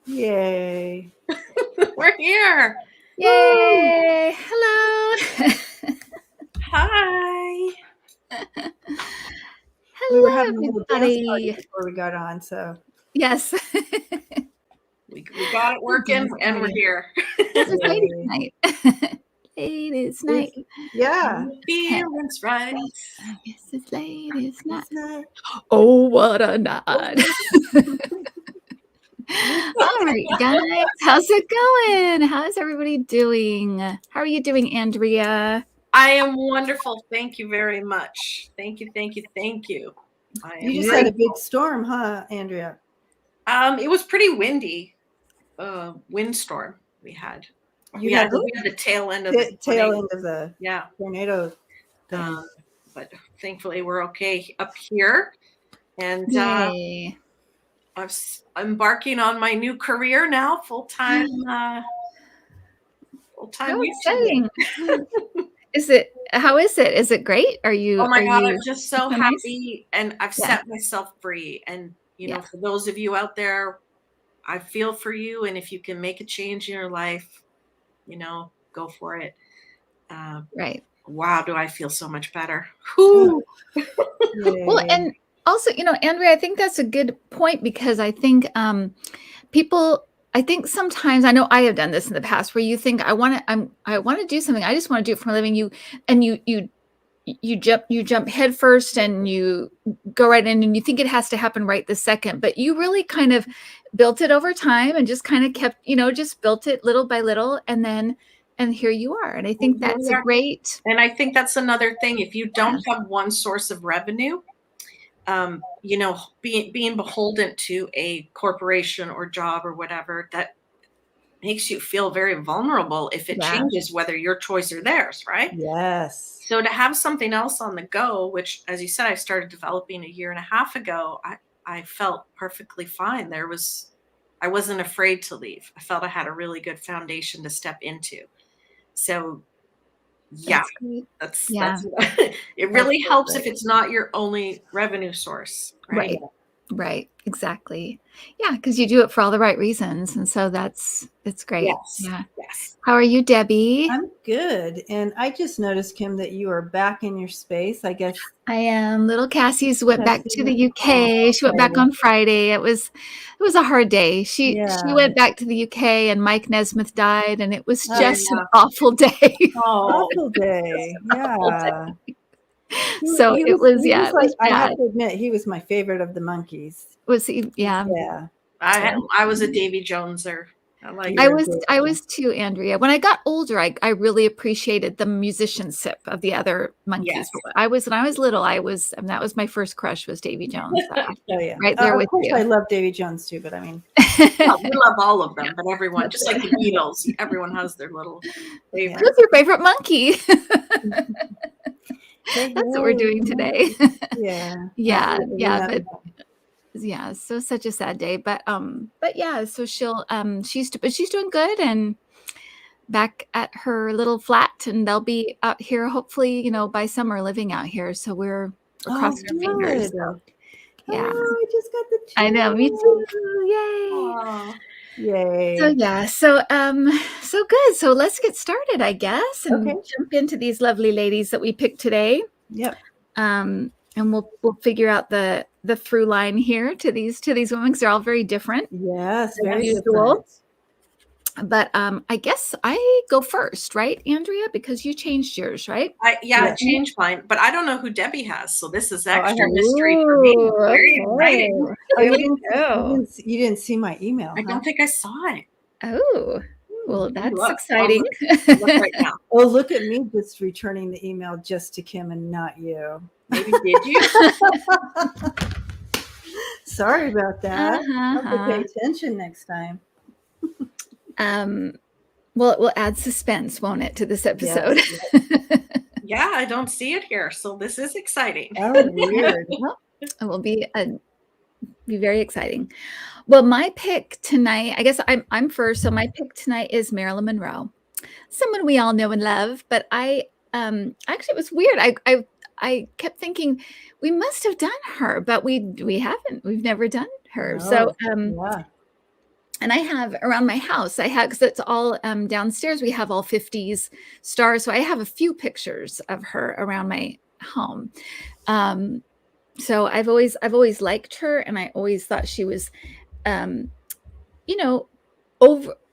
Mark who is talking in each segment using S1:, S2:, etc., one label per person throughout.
S1: Yay.
S2: We're here.
S3: Yay! Hello.
S2: Hi.
S1: We were
S3: Hello,
S1: having a little dance party
S3: everybody.
S1: before we got on, so
S3: Yes.
S2: We got it working and we're here.
S3: This is ladies'
S1: yay.
S3: night. Ladies' night.
S1: Yeah.
S2: Feelings right.
S3: Yes, it's ladies' night.
S1: It's night.
S3: Oh, what a night. All right, guys. How's it going? How's everybody doing? How are you doing, Andrea?
S2: I am wonderful. Thank you very much. Thank you.
S1: You just had a big storm, huh, Andrea?
S2: It was pretty windy. Windstorm we had. We had the tail end of the
S1: tornado thing.
S2: But thankfully we're okay up here. And
S3: Yay.
S2: I'm embarking on my new career now, full-time.
S3: How exciting. How is it? Is it great? Are you?
S2: Oh my God,
S3: you
S2: I'm just so happy, and I've set myself free. And you know, for those of you out there, I feel for you, and if you can make a change in your life, you know, go for it.
S3: Right.
S2: Wow, do I feel so much better. Well,
S3: and also, you know, Andrea, I think that's a good point, because I think I think sometimes, I know I have done this in the past, where you think I want to do something. I just want to do it for a living. You jump head first and you go right in, and you think it has to happen right this second, but you really kind of built it over time and just kind of kept, just built it little by little. And here you are. And I think that's great.
S2: And I think that's another thing. If you don't have one source of revenue, being beholden to a corporation or job or whatever, that makes you feel very vulnerable if it changes, whether your choice or theirs, right?
S1: Yes.
S2: So to have something else on the go, which, as you said, I started developing 1.5 years ago, I felt perfectly fine. I wasn't afraid to leave. I felt I had a really good foundation to step into. So that's it really helps if it's not your only revenue source, right?
S3: Right. Exactly. Yeah, because you do it for all the right reasons. And so it's great.
S2: Yes.
S3: How are you, Debbie?
S1: I'm good. And I just noticed, Kim, that you are back in your space, I guess.
S3: I am. Little Cassie's went back to the UK. She went back on Friday. It was a hard day. She went back to the UK, and Mike Nesmith died, and it was just an awful day.
S1: Awful day. Yeah.
S3: So it was bad.
S1: I have to admit, he was my favorite of the monkeys.
S3: Was he? Yeah.
S1: Yeah.
S2: I was a Davy Joneser.
S3: I was too, Andrea. When I got older, I really appreciated the musicianship of the other monkeys.
S2: Yes.
S3: When I was little, that was my first crush, was Davy Jones.
S1: Right there with you. I love Davy Jones too, but I mean,
S2: we love all of them, but everyone, just like the Beatles, everyone has their little favorite.
S3: Who's your favorite monkey? That's what we're doing today. So such a sad day, but yeah, so she's doing good, and back at her little flat, and they'll be out here hopefully, by summer, living out here. So we're across our fingers. So, yeah.
S1: Oh, I just got the chills.
S3: I know, me too. Yay.
S1: Yay.
S3: So good. So let's get started, I guess, and jump into these lovely ladies that we picked today.
S1: Yep.
S3: And we'll figure out the through line here to these women, because they're all very different.
S1: Yes, very usual.
S3: But I guess I go first, right, Andrea? Because you changed yours, right?
S2: I changed mine, but I don't know who Debbie has, so this is extra mystery for me. Very exciting.
S1: You didn't see my email.
S2: I don't think I saw it.
S3: Oh, well, that's exciting.
S2: Look right now.
S1: Oh, look at me just returning the email just to Kim and not you.
S2: Maybe did you?
S1: Sorry about that. I'll have to pay attention next time.
S3: Well, it will add suspense, won't it, to this episode?
S1: Yes.
S2: Yeah, I don't see it here, so this is exciting.
S1: Oh, weird.
S3: Well, it will be very exciting. Well, my pick tonight, I guess I'm first. So my pick tonight is Marilyn Monroe, someone we all know and love. But I actually, it was weird. I kept thinking we must have done her, but we haven't. We've never done her. So And I have around my house, I have, because it's all downstairs, we have all 50s stars. So I have a few pictures of her around my home. So I've always liked her, and I always thought she was, you know,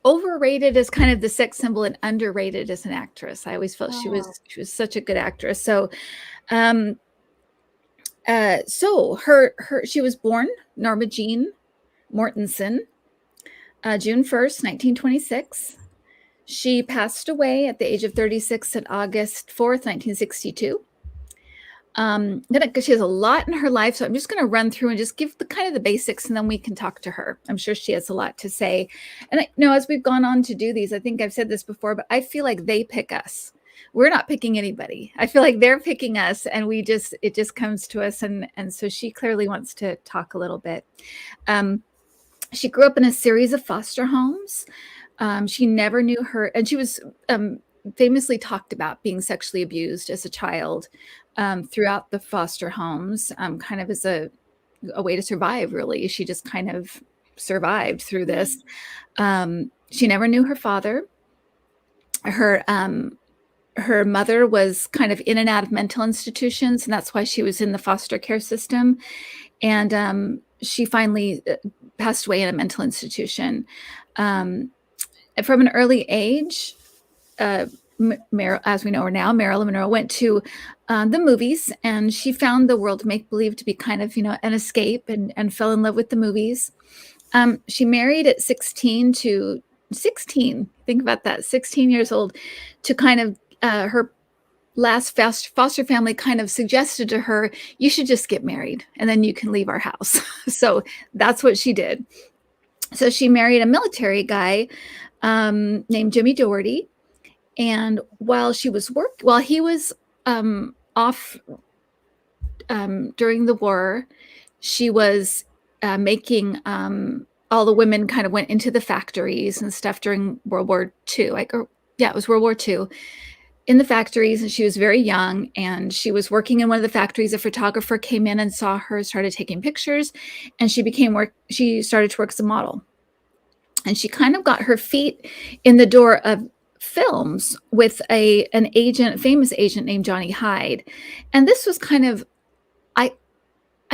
S3: overrated as kind of the sex symbol and underrated as an actress. I always felt she was such a good actress. So, she was born Norma Jean Mortensen, June 1st, 1926. She passed away at the age of 36 on August 4th, 1962. Because she has a lot in her life, so I'm just going to run through and just give the kind of the basics, and then we can talk to her. I'm sure she has a lot to say. And I know as we've gone on to do these, I think I've said this before, but I feel like they pick us. We're not picking anybody. I feel like they're picking us, and it just comes to us. And so she clearly wants to talk a little bit. She grew up in a series of foster homes. She never knew her, and she was famously talked about being sexually abused as a child throughout the foster homes, kind of as a way to survive, really. She just kind of survived through this. She never knew her father. Her mother was kind of in and out of mental institutions, and that's why she was in the foster care system. And she finally passed away in a mental institution. From an early age, as we know her now, Marilyn Monroe went to the movies, and she found the world of make-believe to be kind of, an escape, and fell in love with the movies. She married at 16, think about that, 16 years old, to kind of her last foster family kind of suggested to her, you should just get married and then you can leave our house. So that's what she did. So she married a military guy named Jimmy Doherty. And while he was off during the war, she was making all the women kind of went into the factories and stuff during World War II. It was World War II. In the factories, and she was very young, and she was working in one of the factories. A photographer came in and saw her, started taking pictures, and she started to work as a model. And she kind of got her feet in the door of films with a famous agent named Johnny Hyde. And this was kind of, I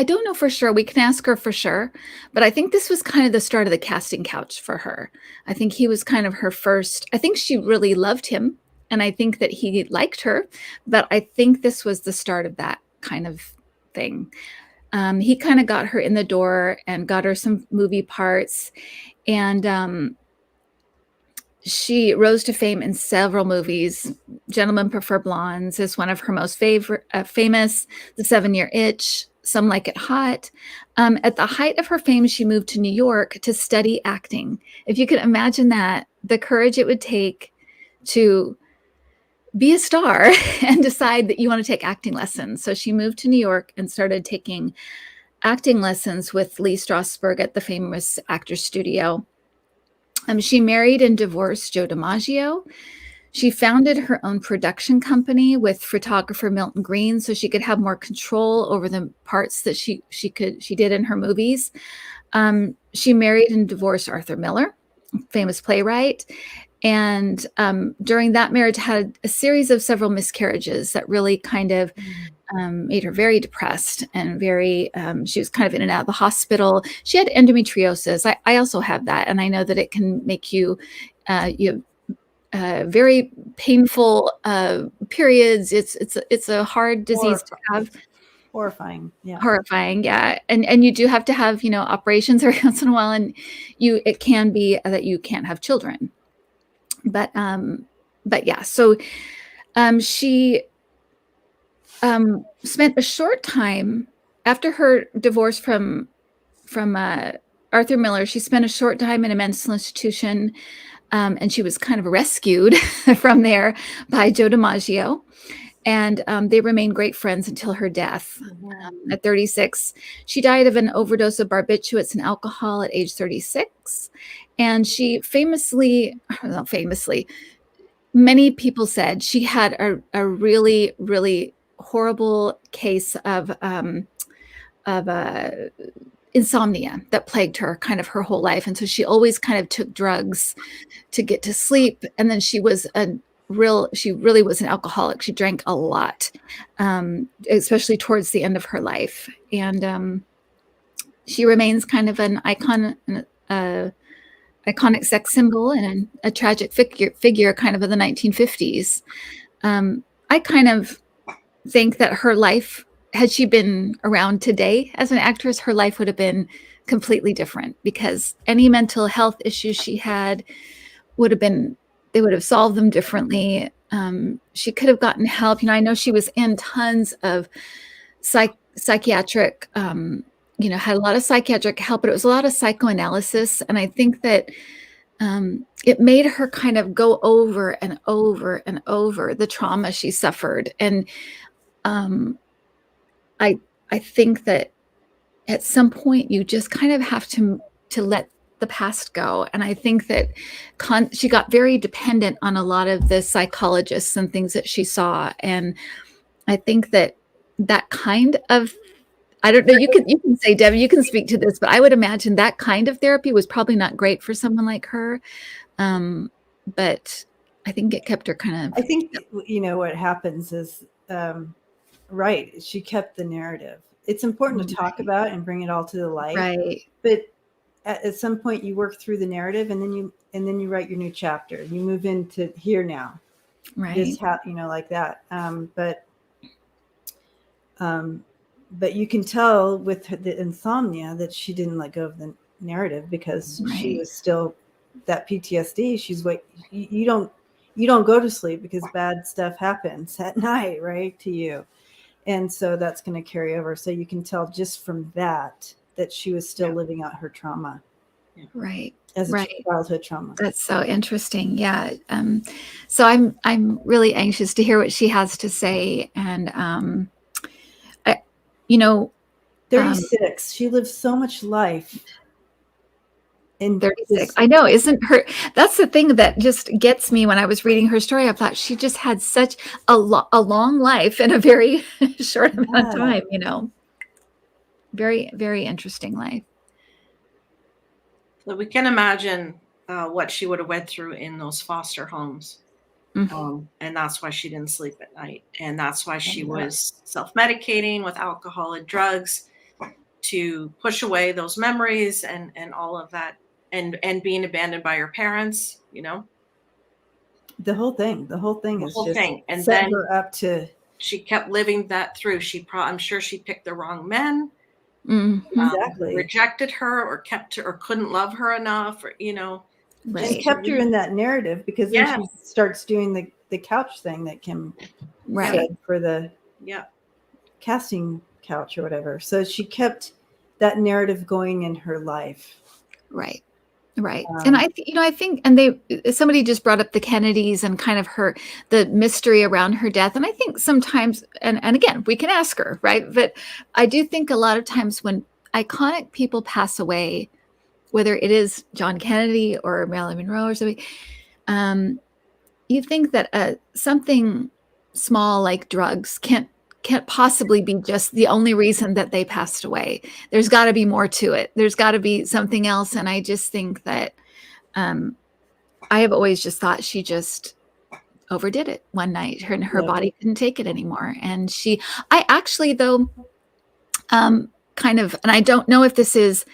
S3: don't know for sure, we can ask her for sure, but I think this was kind of the start of the casting couch for her. I think he was kind of her first. I think she really loved him, and I think that he liked her, but I think this was the start of that kind of thing. He kind of got her in the door and got her some movie parts, and she rose to fame in several movies. Gentlemen Prefer Blondes is one of her most famous. The 7-Year Itch, Some Like It Hot. At the height of her fame, she moved to New York to study acting. If you could imagine that, the courage it would take to be a star and decide that you want to take acting lessons. So she moved to New York and started taking acting lessons with Lee Strasberg at the famous Actors Studio. She married and divorced Joe DiMaggio. She founded her own production company with photographer Milton Green, so she could have more control over the parts that she did in her movies. She married and divorced Arthur Miller, famous playwright. And during that marriage, had a series of several miscarriages that really kind of made her very depressed and very, she was kind of in and out of the hospital. She had endometriosis. I also have that. And I know that it can make you very painful periods. It's a hard disease to have.
S1: Horrifying. Yeah.
S3: Horrifying. Yeah. And you do have to have, operations every once in a while. And it can be that you can't have children. But yeah, so she spent a short time after her divorce from Arthur Miller. She spent a short time in a mental institution, and she was kind of rescued from there by Joe DiMaggio. And they remained great friends until her death at 36. She died of an overdose of barbiturates and alcohol at age 36. And she many people said she had a really, really horrible case of insomnia that plagued her kind of her whole life. And so she always kind of took drugs to get to sleep. And then she really was an alcoholic. She drank a lot, especially towards the end of her life. And she remains kind of an iconic sex symbol and a tragic figure kind of the 1950s. I kind of think that her life, had she been around today as an actress, her life would have been completely different, because any mental health issues she had they would have solved them differently. She could have gotten help. I know she was in tons of psychiatric, had a lot of psychiatric help, but it was a lot of psychoanalysis. And I think that it made her kind of go over and over and over the trauma she suffered. And I think that at some point you just kind of have to let the past go. And I think that she got very dependent on a lot of the psychologists and things that she saw. And I think that kind of, I don't know, you can say, Debbie, you can speak to this, but I would imagine that kind of therapy was probably not great for someone like her. But I think it kept her kind of.
S1: I think, what happens is, right, she kept the narrative. It's important to talk about and bring it all to the light.
S3: Right.
S1: But at some point you work through the narrative, and then you write your new chapter. You move into here now.
S3: Right.
S1: This like that. But you can tell with the insomnia that she didn't let go of the narrative, because she was still that PTSD. She's you don't go to sleep because bad stuff happens at night, right, to you. And so that's going to carry over. So you can tell just from that she was still living out her trauma.
S3: Right.
S1: As a childhood trauma.
S3: That's so interesting. Yeah. So I'm really anxious to hear what she has to say. And,
S1: 36. She lived so much life. In
S3: 36. I know, isn't her? That's the thing that just gets me when I was reading her story. I thought she just had such a long life in a very short amount of time. Very, very interesting life.
S2: So we can imagine what she would have went through in those foster homes. Mm-hmm. And that's why she didn't sleep at night. And that's why she was self-medicating with alcohol and drugs to push away those memories and all of that. And being abandoned by her parents,
S1: the whole thing is just
S2: and
S1: set
S2: then
S1: her up to.
S2: She kept living that through. I'm sure she picked the wrong men.
S3: Mm-hmm.
S1: Exactly.
S2: Rejected her, or kept her, or couldn't love her enough, or
S1: just kept her in that narrative, because then she starts doing the couch thing that Kim said for the casting couch or whatever. So she kept that narrative going in her life.
S3: Right. And I think, and somebody just brought up the Kennedys and kind of the mystery around her death. And I think sometimes, and again, we can ask her, right? But I do think a lot of times when iconic people pass away, whether it is John Kennedy or Marilyn Monroe or something, you think that something small like drugs can't possibly be just the only reason that they passed away. There's got to be more to it. There's got to be something else. And I just think that I have always just thought she just overdid it one night. Her body couldn't take it anymore. And I actually, though, kind of, and I don't know if this is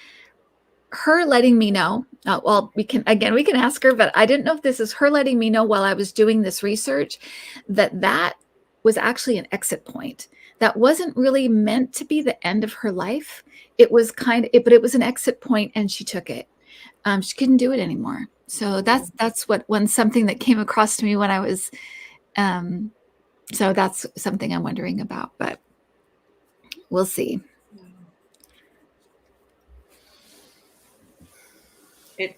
S3: her letting me know. Well, we can ask her, but I didn't know if this is her letting me know while I was doing this research that was actually an exit point. That wasn't really meant to be the end of her life. It was but it was an exit point, and she took it. She couldn't do it anymore. So that's something that came across to me when I was. So that's something I'm wondering about, but we'll see.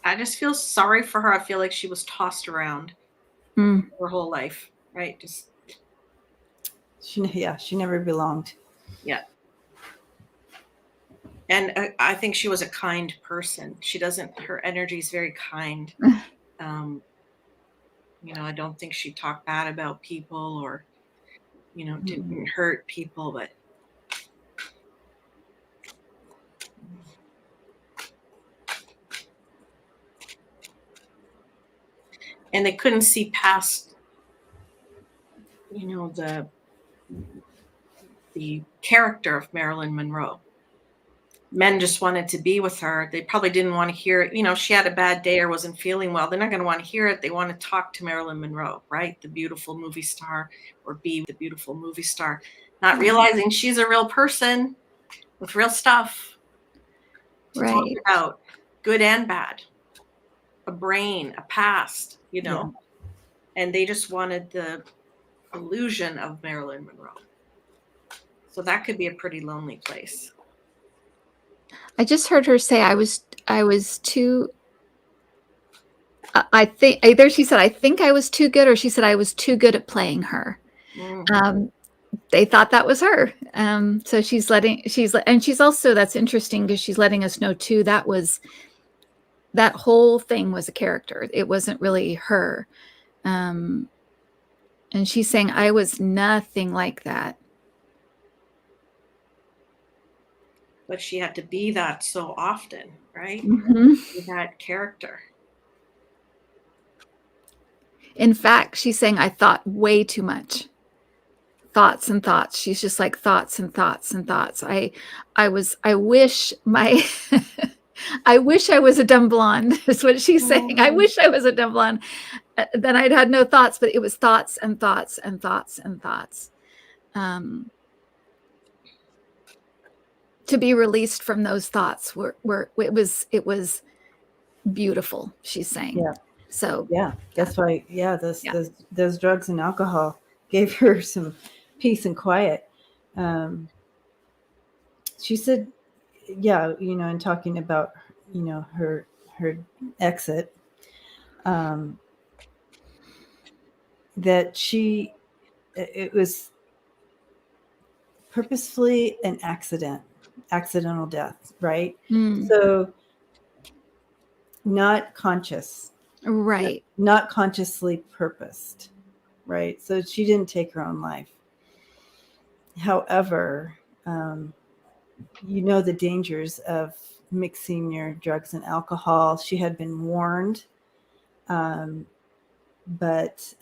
S2: I just feel sorry for her. I feel like she was tossed around her whole life, right?
S1: She never belonged.
S2: Yeah. And I think she was a kind person. Her energy is very kind. I don't think she talked bad about people or, didn't hurt people, but. and they couldn't see past, the character of Marilyn Monroe. Men just wanted to be with her. They probably didn't want to hear it. She had a bad day or wasn't feeling well. They're not going to want to hear it. They want to talk to Marilyn Monroe, right? The beautiful movie star, or be the beautiful movie star, not realizing she's a real person with real stuff to talk about, good and bad, a brain, a past, and they just wanted the illusion of Marilyn Monroe. So that could be a pretty lonely place.
S3: I just heard her say I was too. I think either she said I think I was too good, or she said I was too good at playing her. They thought that was her. So and she's also, that's interesting because she's letting us know too, that whole thing was a character. It wasn't really her. And she's saying I was nothing like that.
S2: But she had to be that so often, right? That character.
S3: In fact, she's saying I thought way too much. Thoughts and thoughts. She's just like thoughts and thoughts and thoughts. I wish I wish I was a dumb blonde, is what she's saying. I wish I was a dumb blonde. Then I'd had no thoughts, but it was thoughts and thoughts and thoughts and thoughts. To be released from those thoughts it was beautiful, she's saying.
S1: Yeah.
S3: So
S1: that's why those drugs and alcohol gave her some peace and quiet. She said, in talking about her exit, that it was purposefully an accidental death, right? So not conscious,
S3: right?
S1: Not consciously purposed, right? So she didn't take her own life. However, the dangers of mixing your drugs and alcohol. She had been warned, but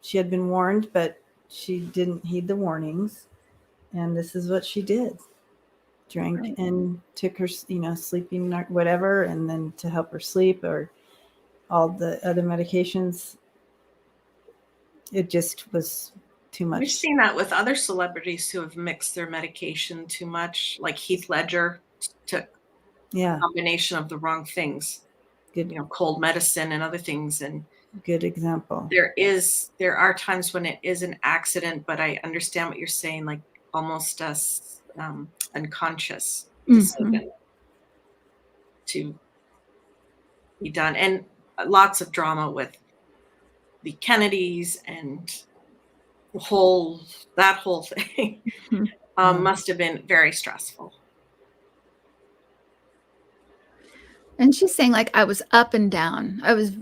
S1: she had been warned, but she didn't heed the warnings, and this is what she did. Drank and took her, sleeping, whatever, and then to help her sleep, or all the other medications. It just was too much.
S2: We've seen that with other celebrities who have mixed their medication too much, like Heath Ledger took a combination of the wrong things. Good, cold medicine and other things. And
S1: good example.
S2: There are times when it is an accident, but I understand what you're saying, like almost unconscious decision to be done. And lots of drama with the Kennedys and that whole thing must have been very stressful.
S3: And she's saying, like, I was up and down. I was,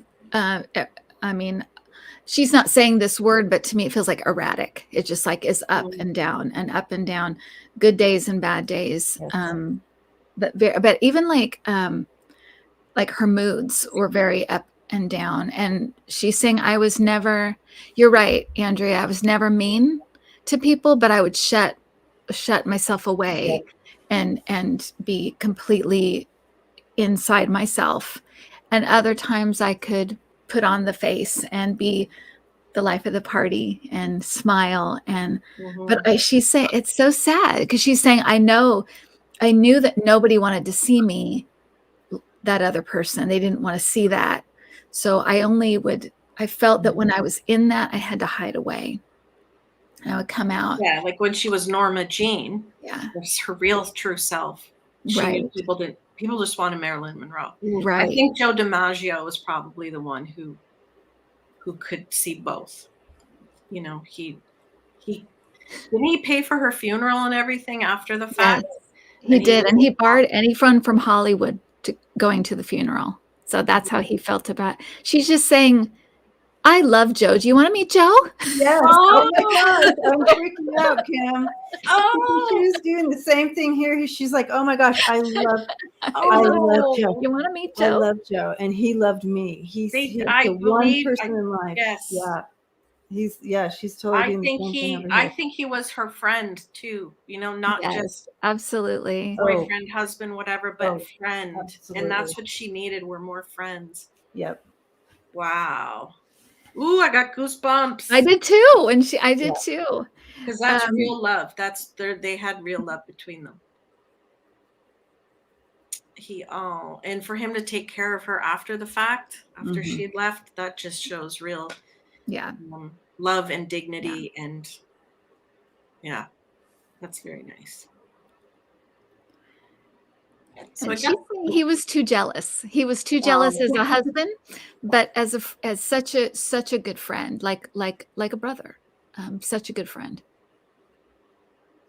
S3: she's not saying this word, but to me, it feels like erratic. It just like is up and down and up and down, good days and bad days. Yes. But even like her moods were very up and down. And she's saying, I was never, you're right, Andrea, I was never mean to people, but I would shut myself away and be completely inside myself. And other times I could put on the face and be the life of the party and smile. And but she's saying, it's so sad because she's saying, I knew that nobody wanted to see me, that other person. They didn't want to see that. So I felt that when I was in that, I had to hide away. And I would come out.
S2: Yeah, like when she was Norma Jean.
S3: Yeah.
S2: It was her real true self. She knew people just wanted Marilyn Monroe.
S3: Right.
S2: I think Joe DiMaggio was probably the one who could see both. Didn't he pay for her funeral and everything after the fact?
S3: Yes, he did. And he barred anyone from Hollywood to going to the funeral. So that's how he felt about it. She's just saying, I love Joe. Do you want to meet Joe?
S1: Yes. Oh my gosh, I'm freaking out, Kim. She
S2: Oh,
S1: was doing the same thing here. She's like, "Oh my gosh, I love
S2: oh,
S1: Joe.
S3: You want to meet
S1: I
S3: Joe?
S1: love Joe, and he loved me. He's
S2: I
S1: the one
S2: believe,
S1: person in life."
S2: yes.
S1: Yeah, she's totally doing the same thing over
S2: I
S1: here.
S2: think he was her friend too, you know, not
S3: Yes,
S2: just
S3: absolutely.
S2: boyfriend, husband, whatever, but friend.
S1: absolutely.
S2: And that's what she needed, were more friends.
S1: Yep.
S2: Wow. Ooh, I got goosebumps.
S3: I did too. And I did too.
S2: Because that's real love. They had real love between them. And for him to take care of her after the fact, after
S1: Mhm.
S2: she'd left, that just shows real love and dignity. And yeah, that's very nice. So
S3: And she's saying he was too jealous. He was too jealous as a husband, but as such a good friend, like a brother, such a good friend.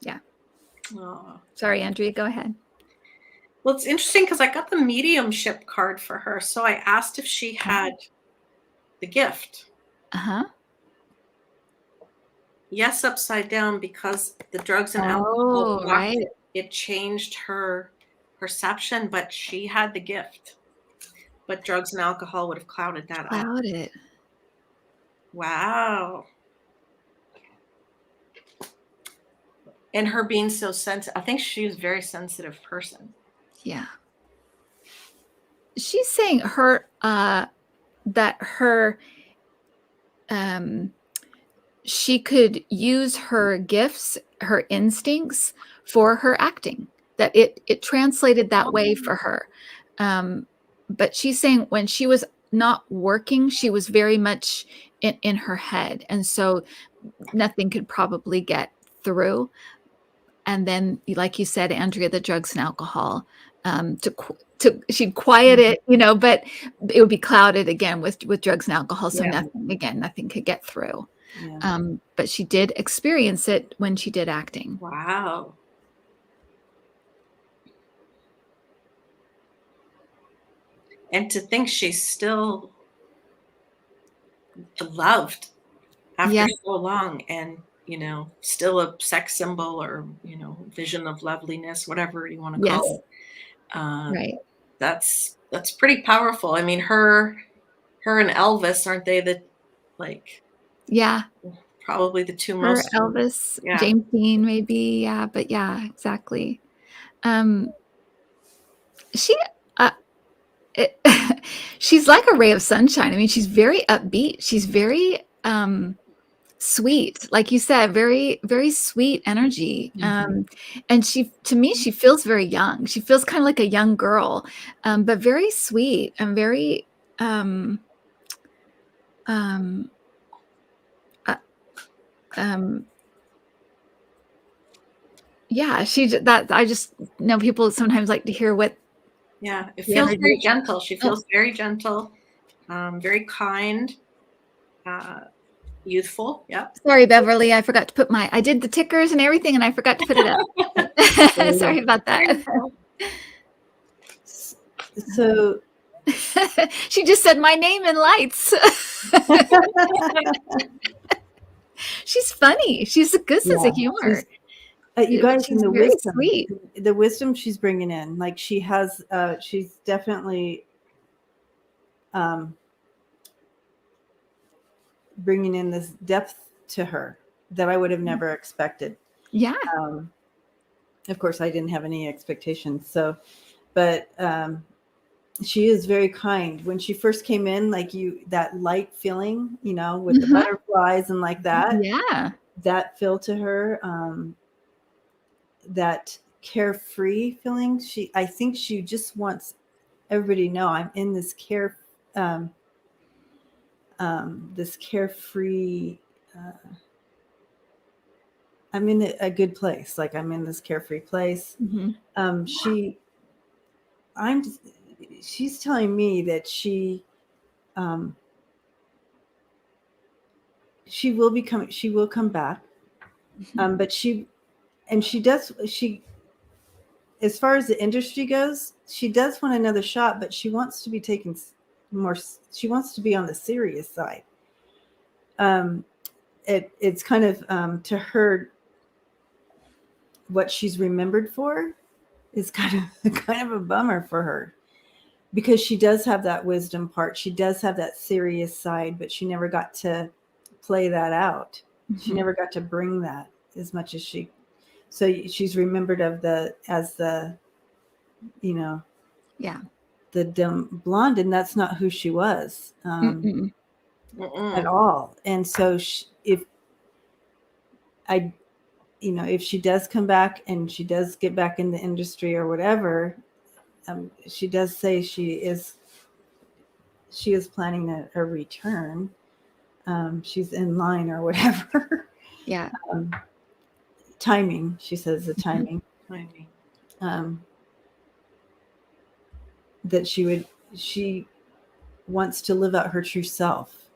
S3: Yeah.
S2: Oh.
S3: Sorry, Andrea, go ahead.
S2: Well, it's interesting because I got the mediumship card for her. So I asked if she had the gift. Yes, upside down, because the drugs and alcohol blocked it. It changed her perception, but she had the gift. But drugs and alcohol would have clouded that up. Wow. And her being so sensitive, I think she was a very sensitive person.
S3: Yeah. She's saying that her she could use her gifts, her instincts for her acting, that it translated that way for her. But she's saying when she was not working, she was very much in her head. And so nothing could probably get through. And then, like you said, Andrea, the drugs and alcohol, she'd quiet it, but it would be clouded again with drugs and alcohol. So nothing could get through. Yeah. But she did experience it when she did acting.
S2: Wow. And to think she's still loved after so long, and still a sex symbol, or vision of loveliness, whatever you want to call it.
S3: Right.
S2: That's pretty powerful. I mean, her and Elvis, aren't they probably the two most.
S3: Elvis, James Dean, maybe, but exactly. She's like a ray of sunshine. I mean, she's very upbeat. She's very sweet, like you said, very, very sweet energy. And to me, she feels very young. She feels kind of like a young girl, but very sweet and very I just know people sometimes like to hear what.
S2: Yeah, it feels very gentle. She feels very gentle, very kind, youthful. Yep.
S3: Sorry, Beverly, I forgot to put I did the tickers and everything, and I forgot to put it up. Sorry about that.
S1: So
S3: she just said my name in lights. She's funny. She's a good sense of humor.
S1: You guys, in
S3: sweet.
S1: The wisdom she's bringing in, like she has, she's definitely bringing in this depth to her that I would have never expected.
S3: Yeah.
S1: Of course, I didn't have any expectations. So, but she is very kind. When she first came in, like that light feeling, with the butterflies and like that.
S3: Yeah.
S1: That feel to her. That carefree feeling. I think she just wants everybody to know I'm in this this carefree. I'm in a good place. Like I'm in this carefree place. She's telling me that she will come back. But she as far as the industry goes, she does want another shot, but she wants to be taken more. She wants to be on the serious side. it's kind of to her, what she's remembered for is kind of a bummer for her, because she does have that wisdom part. She does have that serious side, but she never got to play that out. She never got to bring that as much as she. So she's remembered as the, the dumb blonde, and that's not who she was at all. And so if she does come back and she does get back in the industry or whatever, she does say she is planning a return. She's in line or whatever.
S3: Yeah.
S1: Timing, she says, the timing. That she wants to live out her true self.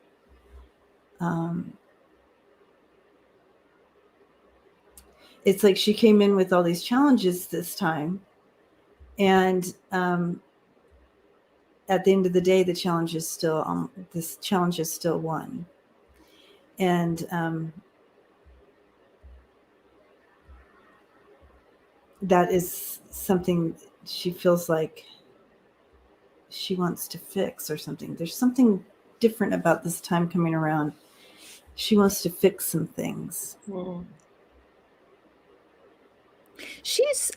S1: It's like she came in with all these challenges this time, and at the end of the day, this challenge is still won. And that is something she feels like she wants to fix or something. There's something different about this time coming around. She wants to fix some things.
S3: She's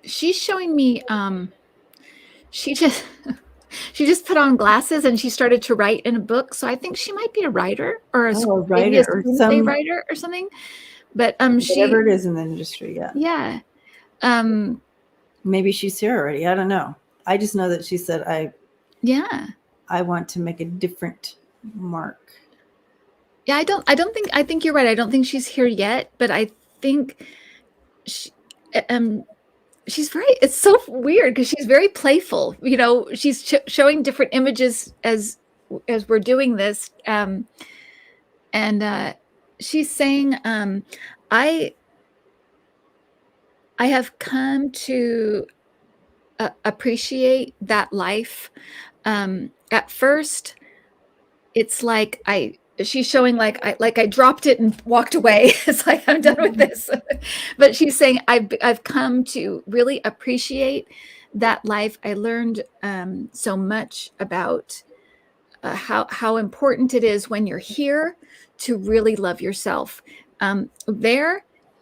S3: showing me she just put on glasses and she started to write in a book. So I think she might be a writer or a writer or writer or something. But
S1: whatever it is in the industry,
S3: yeah.
S1: Maybe she's here already. I don't know. I just know that she said I want to make a different mark.
S3: Yeah, I think you're right. I don't think she's here yet, but I think she's very, it's so weird because she's very playful. She's showing different images as we're doing this. And she's saying, I have come to appreciate that life. At first, it's like she's showing like I dropped it and walked away. It's like I'm done with this. But she's saying I've come to really appreciate that life. I learned so much about how important it is when you're here to really love yourself.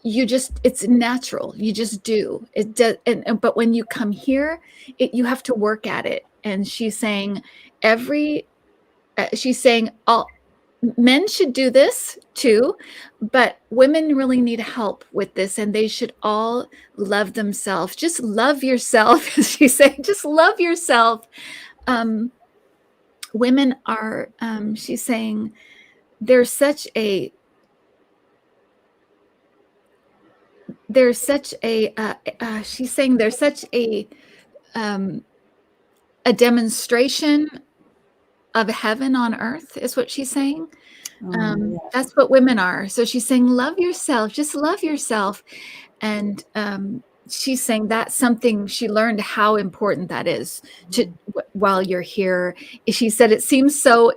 S3: It's natural. You just do it. But when you come here, you have to work at it. And she's saying all men should do this too, but women really need help with this, and they should all love themselves. Just love yourself. She's saying, just love yourself. Women are, she's saying, there's such a she's saying there's such a demonstration of heaven on earth is what she's saying. That's what women are. So she's saying, love yourself, just love yourself. And she's saying that's something she learned, how important that is while you're here. She said it seems so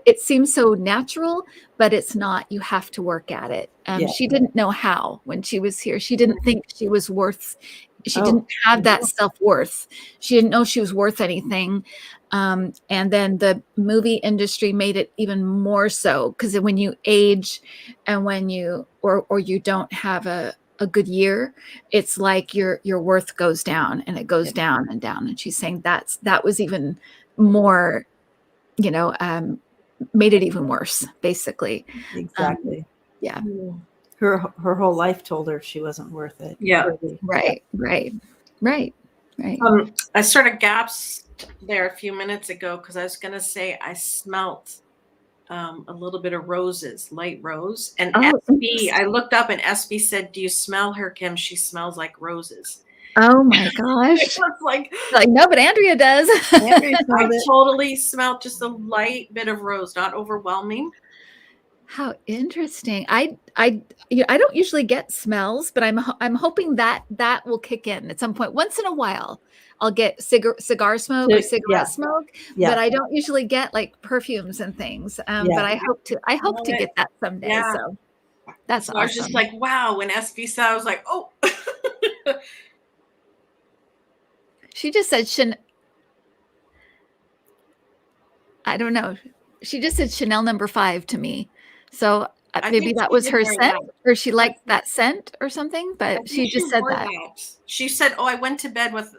S3: natural, but it's not. You have to work at it. She didn't know how when she was here. She didn't think she was worth. She didn't have that self-worth. She didn't know she was worth anything. And then the movie industry made it even more so, because when you age and when you or you don't have a good year, it's like your worth goes down, and it goes down and down. And she's saying that was even more, made it even worse, basically.
S1: Exactly. Her whole life told her she wasn't worth it.
S3: Right.
S2: I sort of gasped there a few minutes ago because I was going to say I smelt a little bit of roses, light rose. And SB, I looked up and SB said, "Do you smell her, Kim? She smells like roses."
S3: Oh my gosh.
S2: like
S3: no, but Andrea does.
S2: I totally smelled just a light bit of rose, not overwhelming.
S3: How interesting. I don't usually get smells, but I'm hoping that that will kick in at some point. Once in a while, I'll get cigar smoke or cigarette smoke, but I don't usually get like perfumes and things. But I hope to get that someday.
S2: Yeah.
S3: So that's awesome.
S2: I was just like, wow. When SB said, I was like, oh.
S3: She just said I don't know. She just said Chanel number 5 to me. So maybe that was her scent, or she liked that scent or something, but she just said that.
S2: She said, oh, I went to bed with,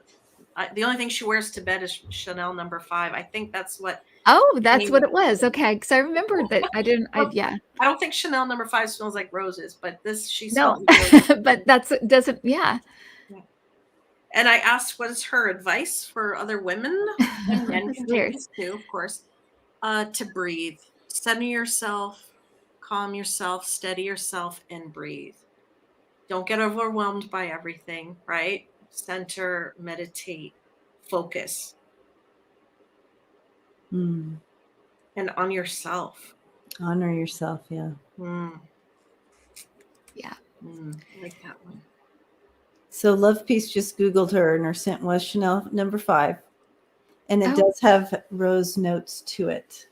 S2: the only thing she wears to bed is Chanel number 5. I think that's what.
S3: Oh, that's what it was. Okay. Because I remembered that I
S2: don't think Chanel number 5 smells like roses, but she
S3: no,
S2: smells
S3: but doesn't. Yeah.
S2: And I asked, what is her advice for other women and men can take this too, of course, to breathe, center yourself, calm yourself, steady yourself, and breathe. Don't get overwhelmed by everything, right? Center, meditate, focus. And on yourself.
S1: Honor yourself, yeah.
S3: Yeah.
S2: I like that one.
S1: So Love Peace just Googled her, and her scent was Chanel number 5. And it does have rose notes to it.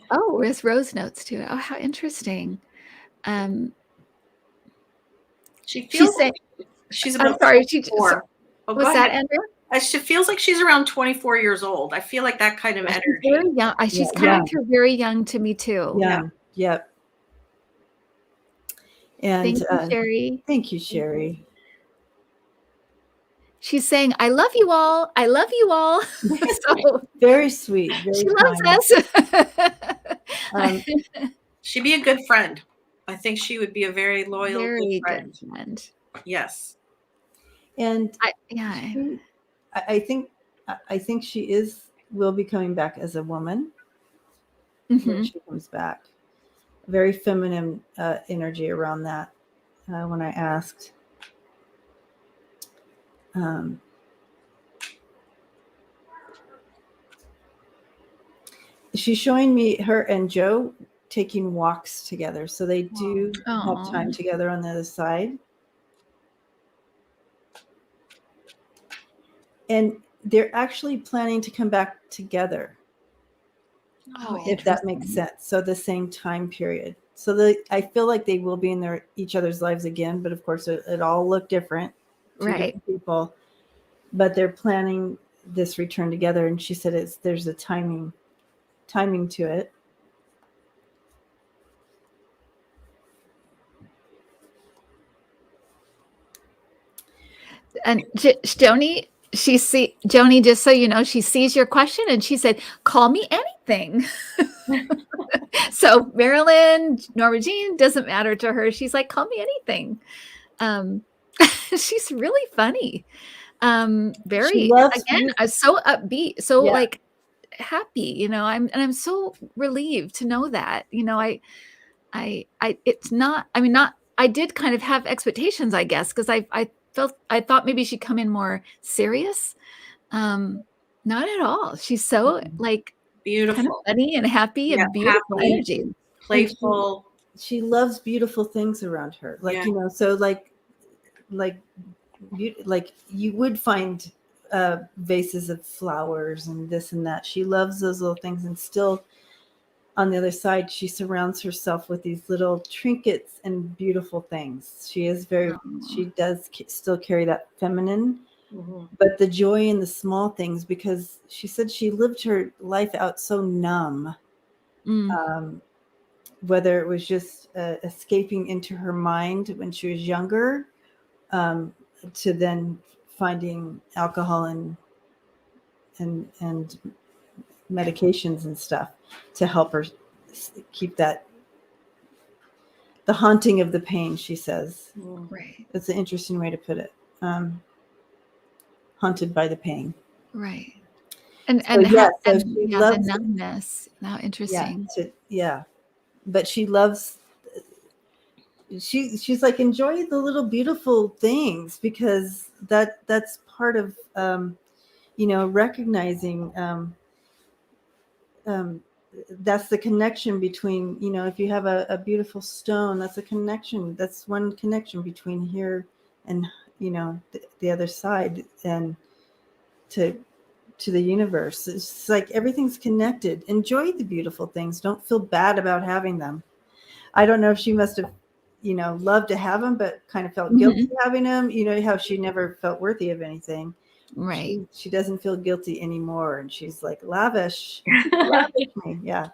S3: Oh, there's rose notes to it. Oh, how interesting.
S2: She feels she's about, I'm sorry, 24.
S3: What's that, Andrea?
S2: She feels like she's around 24 years old. I feel like that kind of energy.
S3: She's very young. She's coming through very young to me too.
S1: Yeah. Yep. And
S3: thank you, Sherry.
S1: Thank you, Sherry.
S3: She's saying, I love you all. I love you all. So
S1: very sweet. Very
S3: she loves
S2: us. She'd be a good friend. I think she would be a very loyal, good friend. Yes.
S1: And I think she will be coming back as a woman when she comes back. Very feminine energy around that when I asked. She's showing me her and Joe taking walks together. So they do have time together on the other side. And they're actually planning to come back together. If that makes sense. So the same time period. So I feel like they will be in each other's lives again, but of course it all look different. Different people, but they're planning this return together. And she said there's a timing to it.
S3: And Joni, Joni, just so you know, she sees your question and she said, call me anything. So Marilyn, Norma Jean, doesn't matter to her. She's like, call me anything. She's really funny. Very, again, so upbeat, so like happy, I'm so relieved to know that, it's not, I did kind of have expectations, I guess, because I thought maybe she'd come in more serious. Not at all. She's so like
S2: beautiful,
S3: kind of funny and happy and beautiful energy,
S2: playful.
S1: She loves beautiful things around her, like so like you would find vases of flowers and this and that. She loves those little things, and still on the other side, she surrounds herself with these little trinkets and beautiful things. She does still carry that feminine, but the joy in the small things, because she said she lived her life out so numb. Whether it was just escaping into her mind when she was younger, to then finding alcohol and medications and stuff to help her keep the haunting of the pain, she says.
S3: Right.
S1: That's an interesting way to put it. Haunted by the pain.
S3: Right. And the numbness. Now interesting.
S1: Yeah. But she loves, she's like, enjoy the little beautiful things, because that's part of recognizing that's the connection between, you know, if you have a beautiful stone, that's a connection. That's one connection between here and, you know, the other side, and to the universe. It's like everything's connected. Enjoy the beautiful things. Don't feel bad about having them. I don't know if she must have, you know, loved to have them, but kind of felt guilty having them. You know how she never felt worthy of anything.
S3: Right.
S1: She doesn't feel guilty anymore, and she's like, lavish, lavish me. Yeah.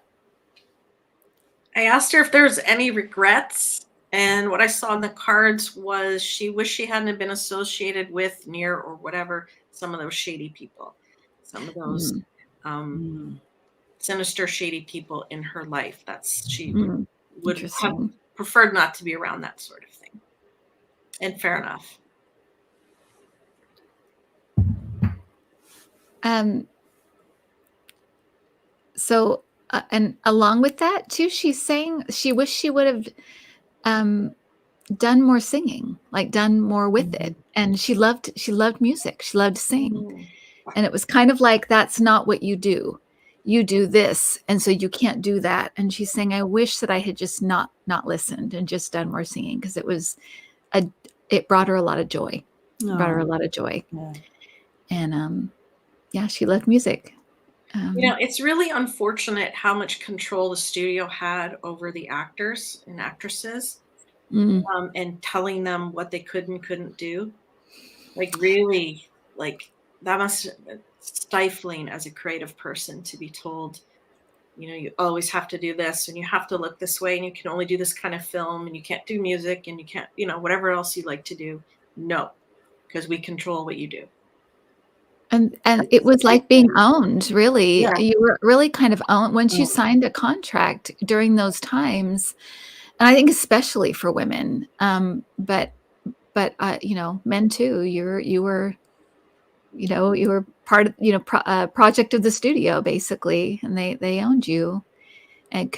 S2: I asked her if there's any regrets, and what I saw in the cards was she wished she hadn't been associated with, near, or whatever, some of those shady people, some of those sinister, shady people in her life. That's she would have preferred not to be around that sort of thing. And fair enough.
S3: So, and along with that too, she's saying she wished she would have done more singing, like done more with it. And she loved music. She loved to sing. And it was kind of like, that's not what you do. You do this. And so you can't do that. And she's saying, I wish that I had just not listened and just done more singing, because it brought her a lot of joy. Brought her a lot of joy. Yeah. And yeah, she loved music.
S2: You know, it's really unfortunate how much control the studio had over the actors and actresses, and telling them what they could and couldn't do. Like, really, like, that must have been stifling as a creative person, to be told, you know, you always have to do this, and you have to look this way, and you can only do this kind of film, and you can't do music, and you can't, you know, whatever else you like to do. No, because we control what you do.
S3: And it was like being owned, really. Yeah. You were really kind of owned once you signed a contract during those times. And I think especially for women, but you know, men too. You were part of, you know, project of the studio, basically, and they owned you, and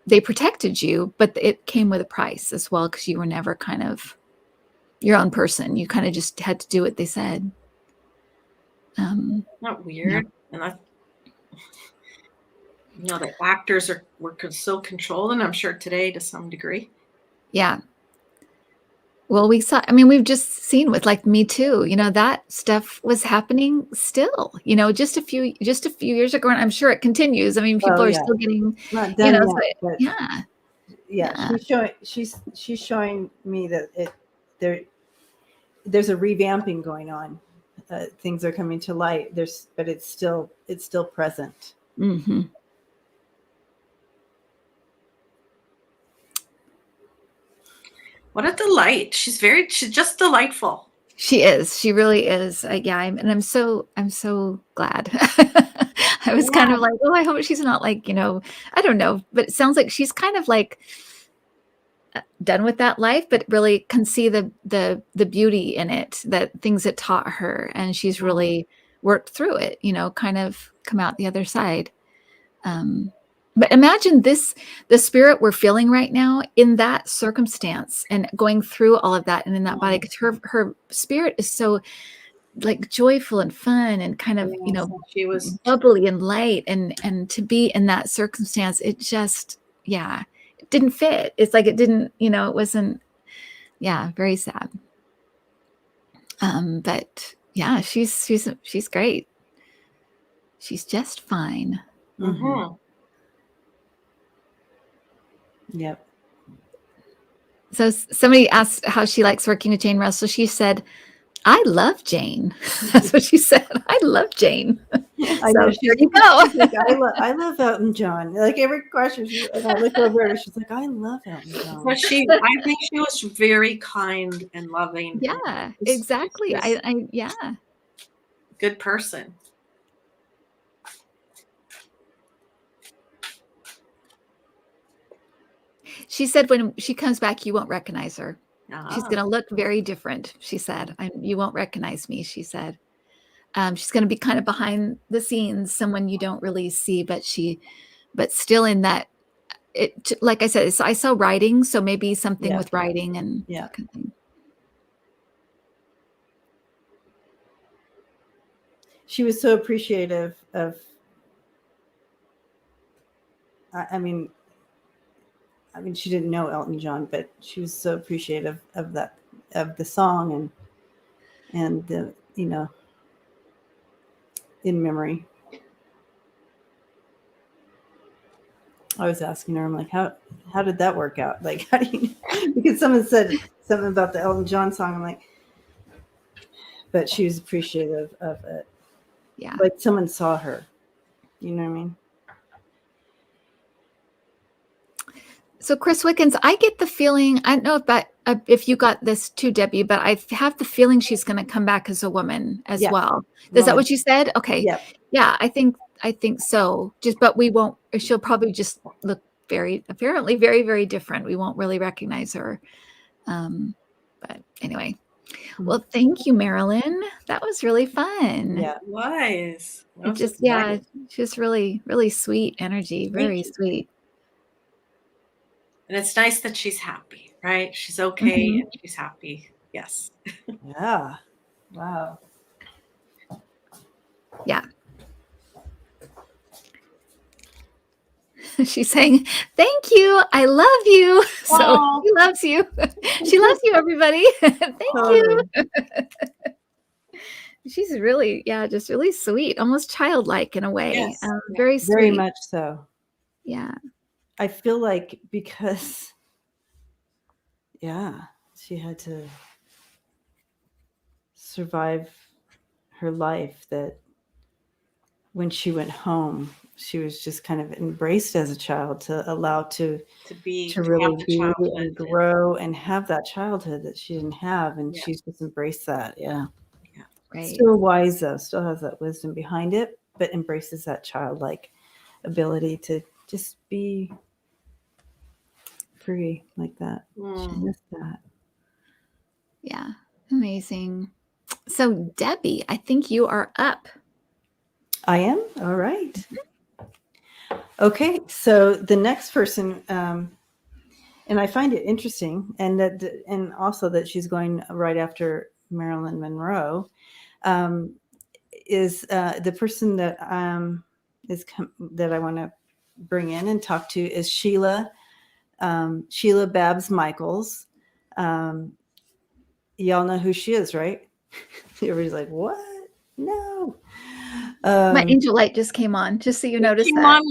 S3: they protected you, but it came with a price as well, because you were never kind of your own person. You kind of just had to do what they said.
S2: Not weird, and you know, the actors were so controlled, and I'm sure today to some degree.
S3: Yeah. Well, we've just seen with like Me Too, you know, that stuff was happening still, you know, just a few years ago, and I'm sure it continues. I mean, people are still getting,
S1: not done,
S3: you know,
S1: yet, yeah. She's showing me that there's a revamping going on. Things are coming to light. But it's still present.
S3: Mm-hmm.
S2: What a delight! She's just delightful.
S3: She is. She really is. Yeah, I'm so glad. I was kind of like, oh, I hope she's not like, you know, I don't know, but it sounds like she's kind of like done with that life, but really can see the beauty in it, that things it taught her, and she's really worked through it, you know, kind of come out the other side. But imagine the spirit we're feeling right now in that circumstance, and going through all of that, and in that body, because her spirit is so like joyful and fun and kind of, you know,
S2: she was
S3: bubbly and light, and to be in that circumstance, it just, it didn't fit. It's like it didn't, you know, it wasn't, very sad. But yeah, she's great. She's just fine.
S2: Mm-hmm.
S1: Yep.
S3: So somebody asked how she likes working with Jane Russell. She said, I love Jane. That's what she said. I love Jane.
S1: I know. There you go. Like, I love Elton John. Like every question, and I look over her, she's like, I love Elton John.
S2: But I think she was very kind and loving.
S3: Yeah, exactly. Yeah.
S2: Good person.
S3: She said when she comes back, you won't recognize her. She's going to look very different, she said. You won't recognize me, she said. She's going to be kind of behind the scenes, someone you don't really see, but still in that, like I said, I saw writing, so maybe something with writing and that kind of thing.
S1: She was so appreciative of I mean, she didn't know Elton John, but she was so appreciative of the song and the, in memory. I was asking her, I'm like, how did that work out? Like, how do you, because someone said something about the Elton John song. I'm like, but she was appreciative of it.
S3: Yeah.
S1: Like someone saw her, you know what I mean?
S3: So Chris Wickens, I get the feeling, I don't know if you got this too, Debbie, but I have the feeling she's going to come back as a woman as well. Is that what you said? Okay.
S1: Yeah.
S3: Yeah, I think so. But we won't, she'll probably just look apparently very, very different. We won't really recognize her. But anyway, well, thank you, Marilyn. That was really fun.
S1: Yeah.
S2: It was.
S3: Just really, really sweet energy. Very sweet.
S2: And it's nice that she's happy, right? She's okay and she's happy. Yes.
S1: Yeah. Wow.
S3: Yeah. She's saying, thank you. I love you. So she loves you. She loves you, everybody. Thank you. She's really, just really sweet, almost childlike in a way.
S2: Yes.
S3: Very sweet.
S1: Very much so.
S3: Yeah.
S1: I feel like because, she had to survive her life, that when she went home, she was just kind of embraced as a child, to allow to really be and grow and have that childhood that she didn't have. And she's just embraced that. Yeah.
S3: Right.
S1: Still wise though, still has that wisdom behind it, but embraces that childlike ability to just be free like that. She missed that.
S3: Yeah. Amazing. So Debbie, I think you are up. I
S1: am? All right. Okay. So the next person, and I find it interesting, and also that she's going right after Marilyn Monroe, is the person that that I want to bring in and talk to is Sheila Michaels. Y'all know who she is, right? Everybody's like, what? No.
S3: My angel light just came on, just so you noticed that.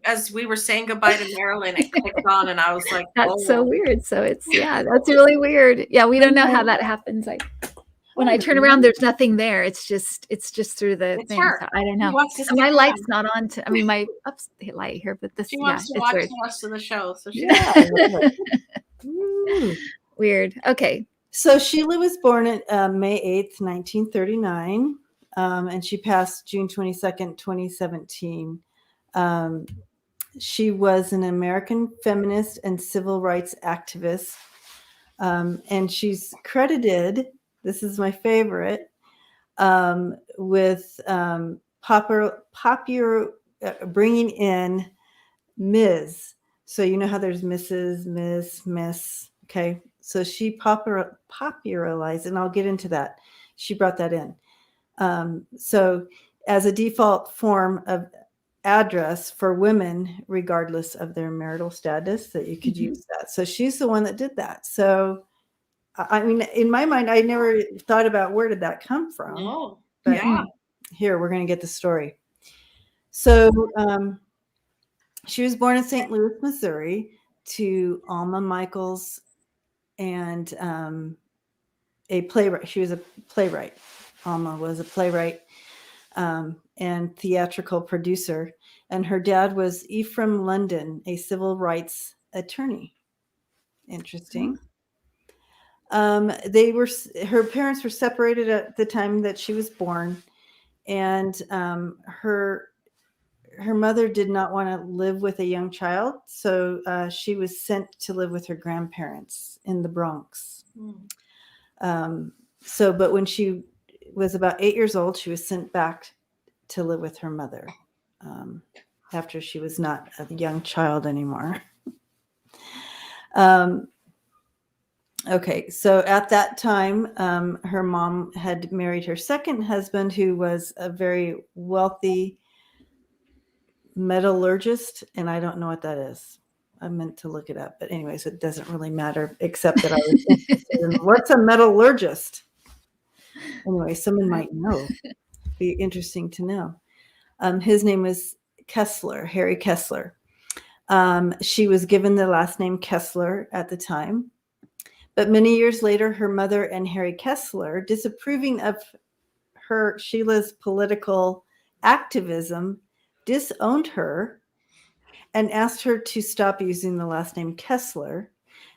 S2: As we were saying goodbye to Marilyn, it clicked on, and I was like,
S3: that's so weird. So it's, that's really weird. Yeah, we don't know how that happens. Like when I turn around, there's nothing there. It's just through the thing. So I don't know. And my light's not on. My light here, but this.
S2: She wants to watch the rest of the show. So
S3: weird. Okay.
S1: So Sheila was born on May 8th, 1939, and she passed June 22nd, 2017. She was an American feminist and civil rights activist, and she's credited, this is my favorite, with bringing in Ms. So you know how there's Mrs., Miss, okay? So she popularized, and I'll get into that. She brought that in. So as a default form of address for women, regardless of their marital status, that you could use that. So she's the one that did that. So, I mean, in my mind, I never thought about where did that come from.
S2: No.
S1: But here, we're going to get the story. So she was born in St. Louis, Missouri, to Alma Michaels and a playwright. She was a playwright. Alma was a playwright and theatrical producer. And her dad was Ephraim London, a civil rights attorney. Interesting. Her parents were separated at the time that she was born. And her mother did not want to live with a young child, so she was sent to live with her grandparents in the Bronx. But when she was about 8 years old, she was sent back to live with her mother after she was not a young child anymore. Okay, so at that time, her mom had married her second husband, who was a very wealthy metallurgist, and I don't know what that is. I meant to look it up, but anyways, it doesn't really matter, except that I was interested in what's a metallurgist. Anyway, someone might know. Be interesting to know. His name was Kessler, Harry Kessler. She was given the last name Kessler at the time, but many years later, her mother and Harry Kessler, disapproving of Sheila's political activism, disowned her and asked her to stop using the last name Kessler,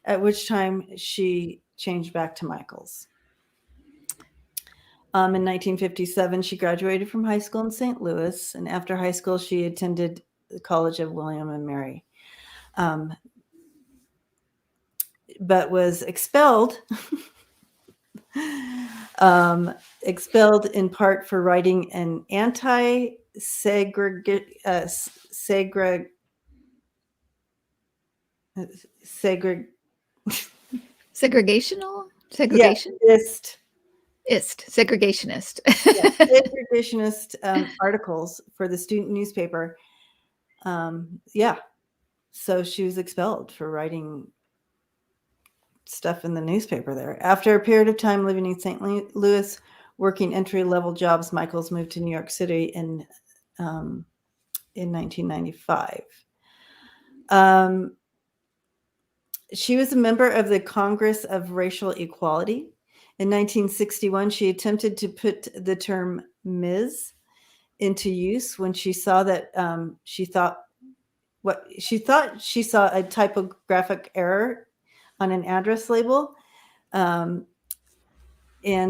S1: at which time she changed back to Michaels. In 1957, she graduated from high school in St. Louis, and after high school, she attended the College of William and Mary, but was expelled in part for writing an segregationist articles for the student newspaper. So she was expelled for writing stuff in the newspaper there. After a period of time living in St. Louis, working entry-level jobs, Michaels moved to New York City in 1995. She was a member of the Congress of Racial Equality. In 1961, she attempted to put the term Ms. into use when she saw that she thought she saw a typographic error on an address label. And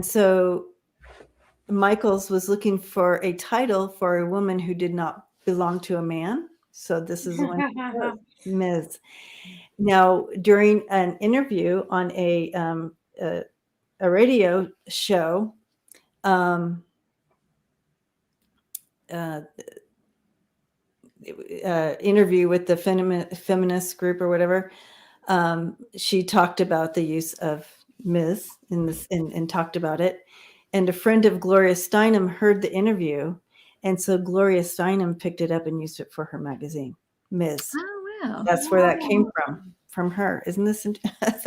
S1: so Michaels was looking for a title for a woman who did not belong to a man. So this is when Ms. Now, during an interview on a radio show, interview with the feminist group or whatever, she talked about the use of Ms. in this and talked about it. And a friend of Gloria Steinem heard the interview, and so Gloria Steinem picked it up and used it for her magazine, Ms.
S3: Oh, wow.
S1: That's where that came from her. Isn't this?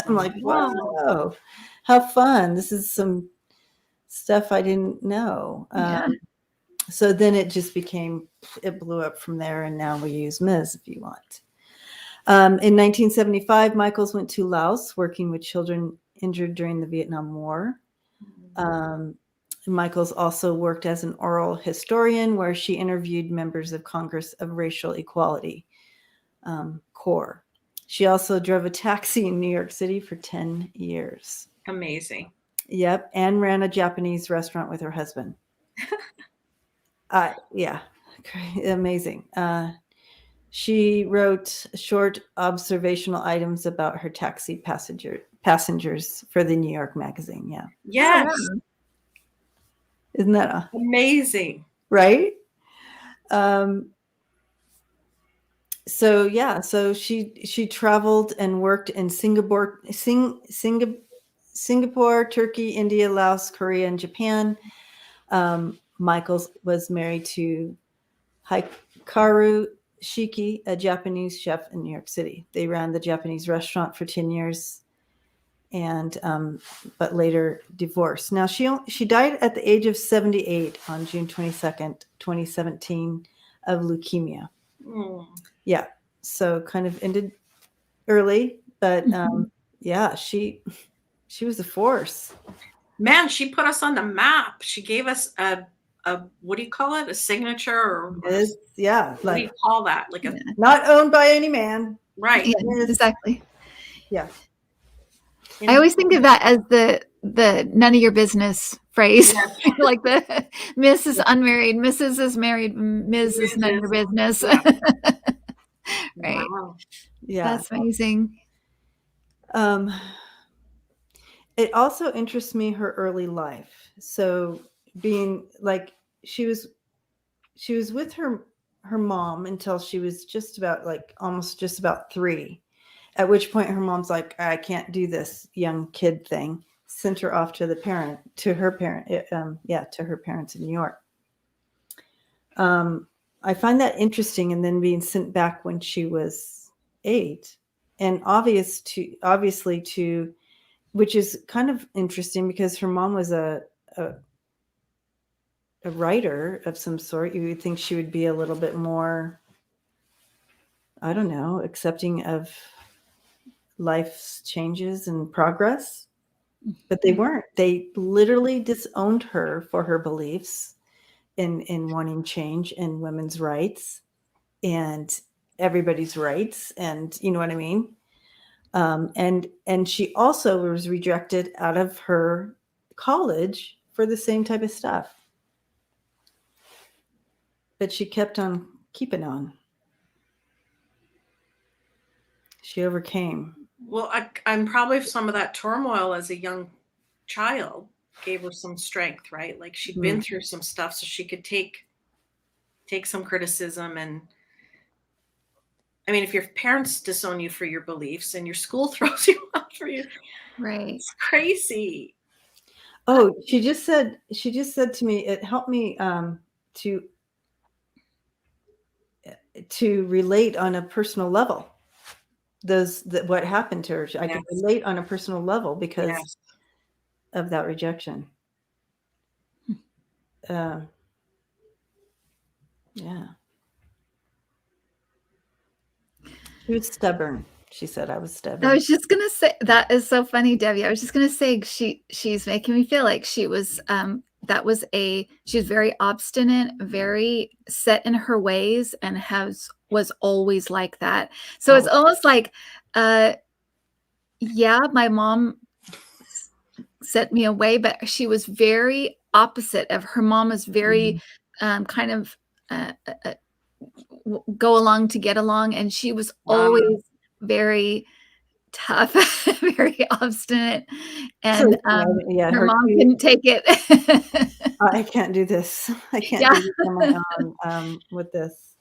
S1: I'm like, wow, how fun. This is some stuff I didn't know. So then it just it blew up from there, and now we use Ms. if you want. In 1975, Michaels went to Laos, working with children injured during the Vietnam War. Michaels also worked as an oral historian, where she interviewed members of Congress of Racial Equality, CORE. She also drove a taxi in New York City for 10 years.
S2: Amazing.
S1: Yep, and ran a Japanese restaurant with her husband. Yeah, amazing. She wrote short observational items about her taxi passengers for the New York Magazine. Yeah.
S2: Yes.
S1: Isn't that
S2: amazing?
S1: Right? So she traveled and worked in Singapore, Turkey, India, Laos, Korea, and Japan. Michaels was married to Hikaru Shiki, a Japanese chef in New York City. They ran the Japanese restaurant for 10 years, and but later divorced. Now she died at the age of 78 on June 22nd, 2017, of leukemia. Yeah, so kind of ended early, but yeah, she was a force.
S2: Man, she put us on the map. She gave us a what do you call it? A signature or
S1: yeah,
S2: what do you call that? Like a
S1: not owned by any man.
S2: Right.
S3: Yeah, exactly.
S1: Yeah.
S3: I always think of that as the none of your business phrase. Like the Miss is unmarried, Mrs. is married, Ms. is none of your business. Yeah. Right.
S2: Wow.
S1: Yeah.
S3: That's amazing.
S1: It also interests me her early life. So being like she was with her mom until she was almost just about 3, at which point her mom's like, I can't do this young kid thing. Sent her off to her parents in New York. I find that interesting. And then being sent back when she was 8, and obviously to, which is kind of interesting because her mom was a writer of some sort. You would think she would be a little bit more, I don't know, accepting of life's changes and progress, but they weren't. They literally disowned her for her beliefs in wanting change in women's rights and everybody's rights, and you know what I mean. And she also was rejected out of her college for the same type of stuff, but she kept on keeping on. She overcame.
S2: Well, I'm probably some of that turmoil as a young child gave her some strength, right? Like she'd been through some stuff, so she could take some criticism. And I mean, if your parents disown you for your beliefs and your school throws you out for you,
S3: Right.
S2: it's crazy.
S1: Oh, she just said to me, it helped me to relate on a personal level. What happened to her, I could relate on a personal level because of that rejection. Yeah. She was stubborn. She said I was stubborn.
S3: I was just gonna say, that is so funny, Debbie. I was just gonna say she's making me feel like she was she's very obstinate, very set in her ways, and was always like that. So it's almost like yeah, my mom set me away, but she was very opposite of her mom. Was very kind of go along to get along, and she was always very tough, very obstinate, and her mom couldn't take it.
S1: I can't do this. I can't do this on my own with this.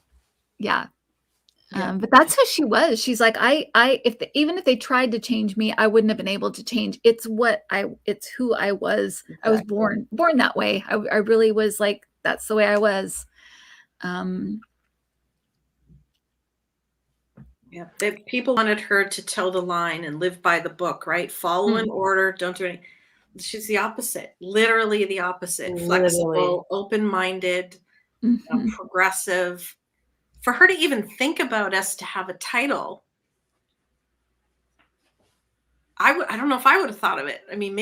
S3: Yeah. But that's who she was. She's like, even if they tried to change me, I wouldn't have been able to change. It's who I was. Exactly. I was born that way. I really was like, that's the way I was.
S2: Yeah, people wanted her to toe the line and live by the book, right? Follow an order, don't do anything. She's the opposite, literally the opposite. Flexible, open-minded, progressive. For her to even think about us to have a title, I don't know if I would have thought of it. I mean,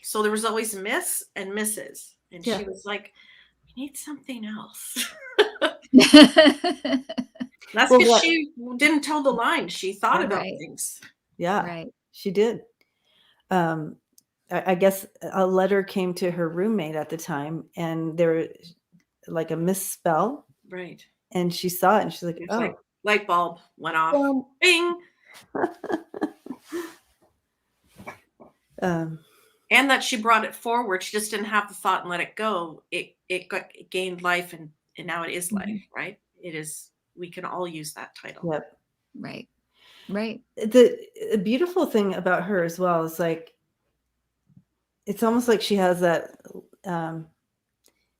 S2: so there was always Miss and Mrs. And she was like, we need something else. That's because she didn't toe the line. She thought about things.
S1: Yeah, right. She did. I guess a letter came to her roommate at the time, and there was like a misspell.
S2: Right.
S1: And she saw it, and she's like, "Oh!"
S2: Like light bulb went off. Bing. And that she brought it forward. She just didn't have the thought and let it go. It gained life, and now it is life, right? It is. We can all use that title.
S1: Yep.
S3: Right. Right.
S1: The beautiful thing about her as well is like, it's almost like she has that.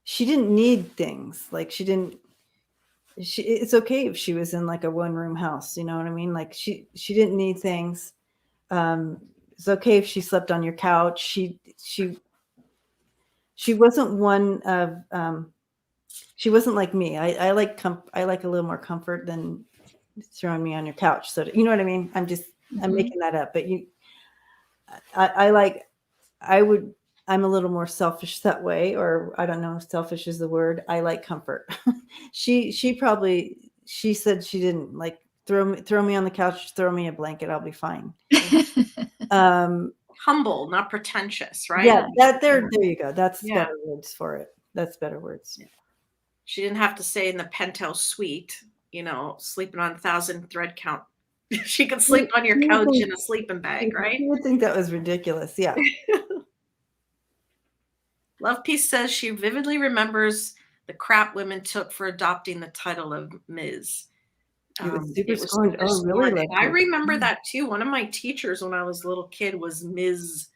S1: She didn't need things. Like it's okay if she was in like a one-room house. You know what I mean? Like she didn't need things. It's okay if she slept on your couch. She wasn't one of. She wasn't like me. I like a little more comfort than throwing me on your couch. So you know what I mean? I'm making that up. But I'm a little more selfish that way, or I don't know if selfish is the word. I like comfort. She said she didn't like throw me on the couch, throw me a blanket, I'll be fine.
S2: Humble, not pretentious, right?
S1: Yeah, there you go. That's better words for it. That's better words.
S2: Yeah. She didn't have to stay in the penthouse suite, sleeping on 1,000 thread count. She could sleep on your couch in a sleeping bag, right?
S1: You would think that was ridiculous. Yeah.
S2: Love Peace says she vividly remembers the crap women took for adopting the title of Ms.
S1: It was super scorned. Oh, really?
S2: I remember that too. One of my teachers when I was a little kid was Ms.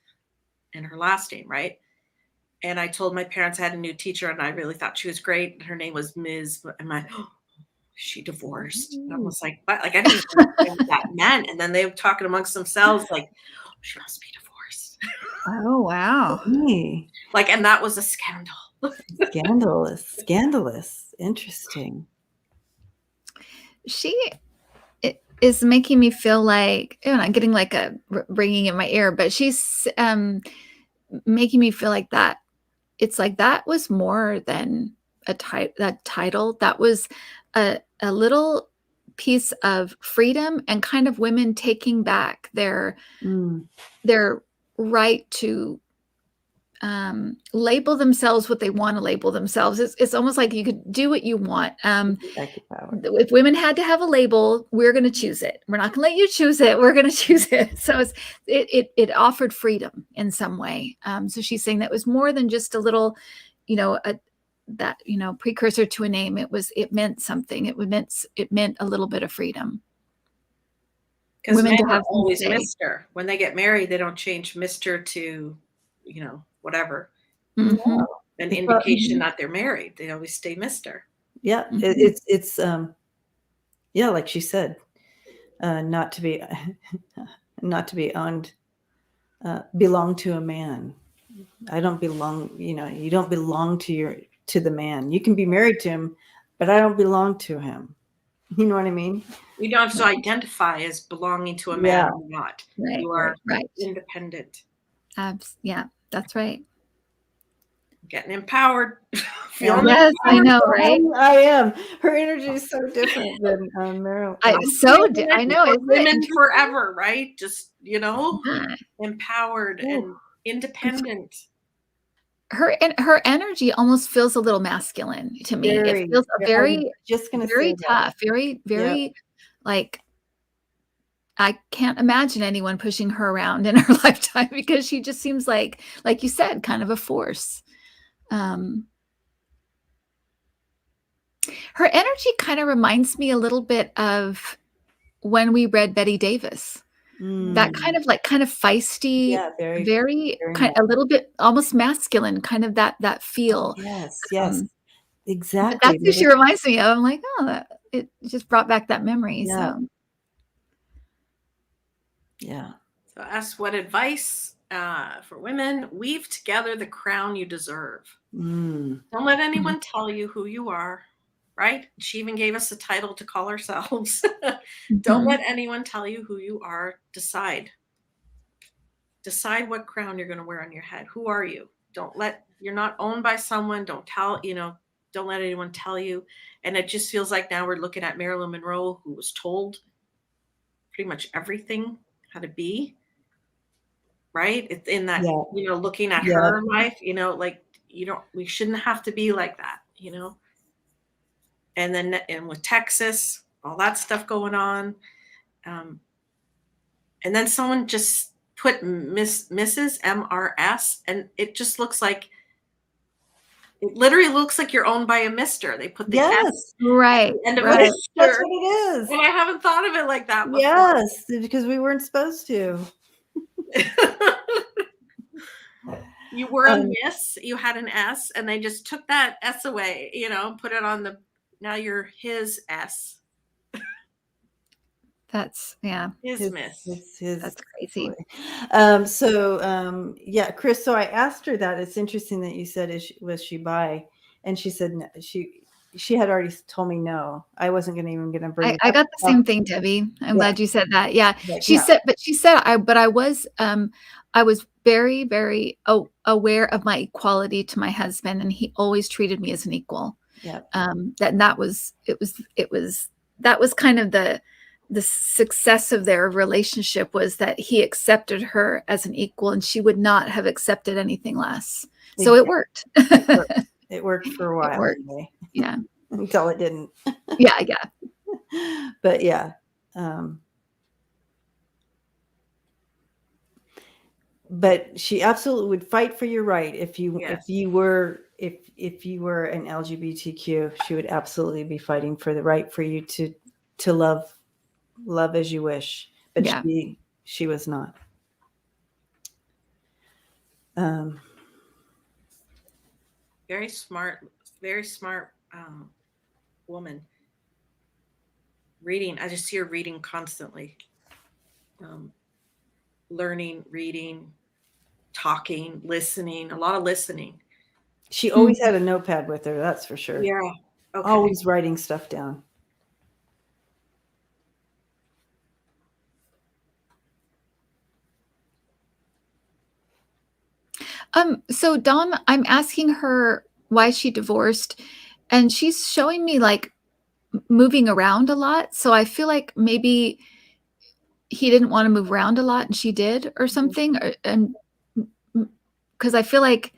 S2: and her last name, right? And I told my parents I had a new teacher, and I really thought she was great. Her name was Ms. And my, oh, she divorced. And I was like, what? Like, I didn't even understand what that meant. And then they were talking amongst themselves, like, oh, she must be divorced.
S3: Oh, wow.
S2: Like, and that was a scandal.
S1: Scandalous. Interesting.
S3: She is making me feel like, I'm getting like a ringing in my ear, but she's making me feel like that. It's like that was more than that title. That was a little piece of freedom and kind of women taking back their right to label themselves what they want to label themselves. It's almost like you could do what you want. If women had to have a label, we're going to choose it. We're not going to let you choose it. We're going to choose it. So it offered freedom in some way. So she's saying that was more than just a little, precursor to a name. It meant something. It meant a little bit of freedom.
S2: Because men are always Mr. When they get married, they don't change Mr. to, whatever.
S3: Mm-hmm.
S2: An indication that they're married. They always stay Mr.
S1: Yeah, it's like she said, not to be owned, belong to a man. I don't belong. You don't belong to the man. You can be married to him, but I don't belong to him. You know what I mean?
S2: You don't have to identify as belonging to a man or not.
S3: Right,
S2: you are
S3: right.
S2: Independent.
S3: Yeah, that's right.
S2: Getting empowered.
S3: Yes, empowered. I know, right?
S1: I am. Her energy is so different than Marilyn.
S3: I know. It's
S2: women forever, right? Just, empowered and independent.
S3: Her energy almost feels a little masculine to me. It feels very tough, very, very like I can't imagine anyone pushing her around in her lifetime because she just seems like you said, kind of a force. Her energy kind of reminds me a little bit of when we read Betty Davis. That kind of feisty, very kind of a little bit almost masculine, kind of that feel.
S1: Yes, exactly.
S3: That's what she reminds me of. I'm like, it just brought back that memory.
S1: Yeah.
S2: So ask what advice for women: weave together the crown you deserve. Don't let anyone tell you who you are. Right? She even gave us a title to call ourselves. Don't let anyone tell you who you are. Decide what crown you're going to wear on your head. Who are you? You're not owned by someone. Don't let anyone tell you. And it just feels like now we're looking at Marilyn Monroe, who was told pretty much everything how to be. Right? It's in that, looking at her life, we shouldn't have to be like that, And with Texas, all that stuff going on. And then someone just put Mrs. MRS, and it just literally looks like you're owned by a Mr. They put the S
S3: right.
S2: End of
S1: That's what it is.
S2: And I haven't thought of it like that before.
S1: Yes, because we weren't supposed to.
S2: You were a miss, you had an S, and they just took that S away, put it on now you're his S.
S3: That's
S2: his miss.
S3: That's crazy.
S1: Chris, so I asked her that. It's interesting that you said was she bi, and she said no, she had already told me no. I wasn't even going to bring it up.
S3: I got the same thing, Debbie. I'm glad you said that. Yeah. She said I was very, very aware of my equality to my husband, and he always treated me as an equal.
S1: Yeah.
S3: That was kind of the success of their relationship, was that he accepted her as an equal, and she would not have accepted anything less. So it worked.
S1: It worked for a while. Anyway.
S3: Yeah.
S1: Until it didn't.
S3: Yeah.
S1: But but she absolutely would fight for your right if you were an LGBTQ. She would absolutely be fighting for the right for you to love as you wish. But she was not.
S2: very smart, woman. Reading, I just see her reading constantly. Learning, reading, talking, listening, a lot of listening.
S1: She always had a notepad with her, that's for sure.
S2: Yeah. Okay.
S1: Always writing stuff down.
S3: So Dom, I'm asking her why she divorced, and she's showing me like moving around a lot. So I feel like maybe he didn't want to move around a lot and she did or something. And because I feel like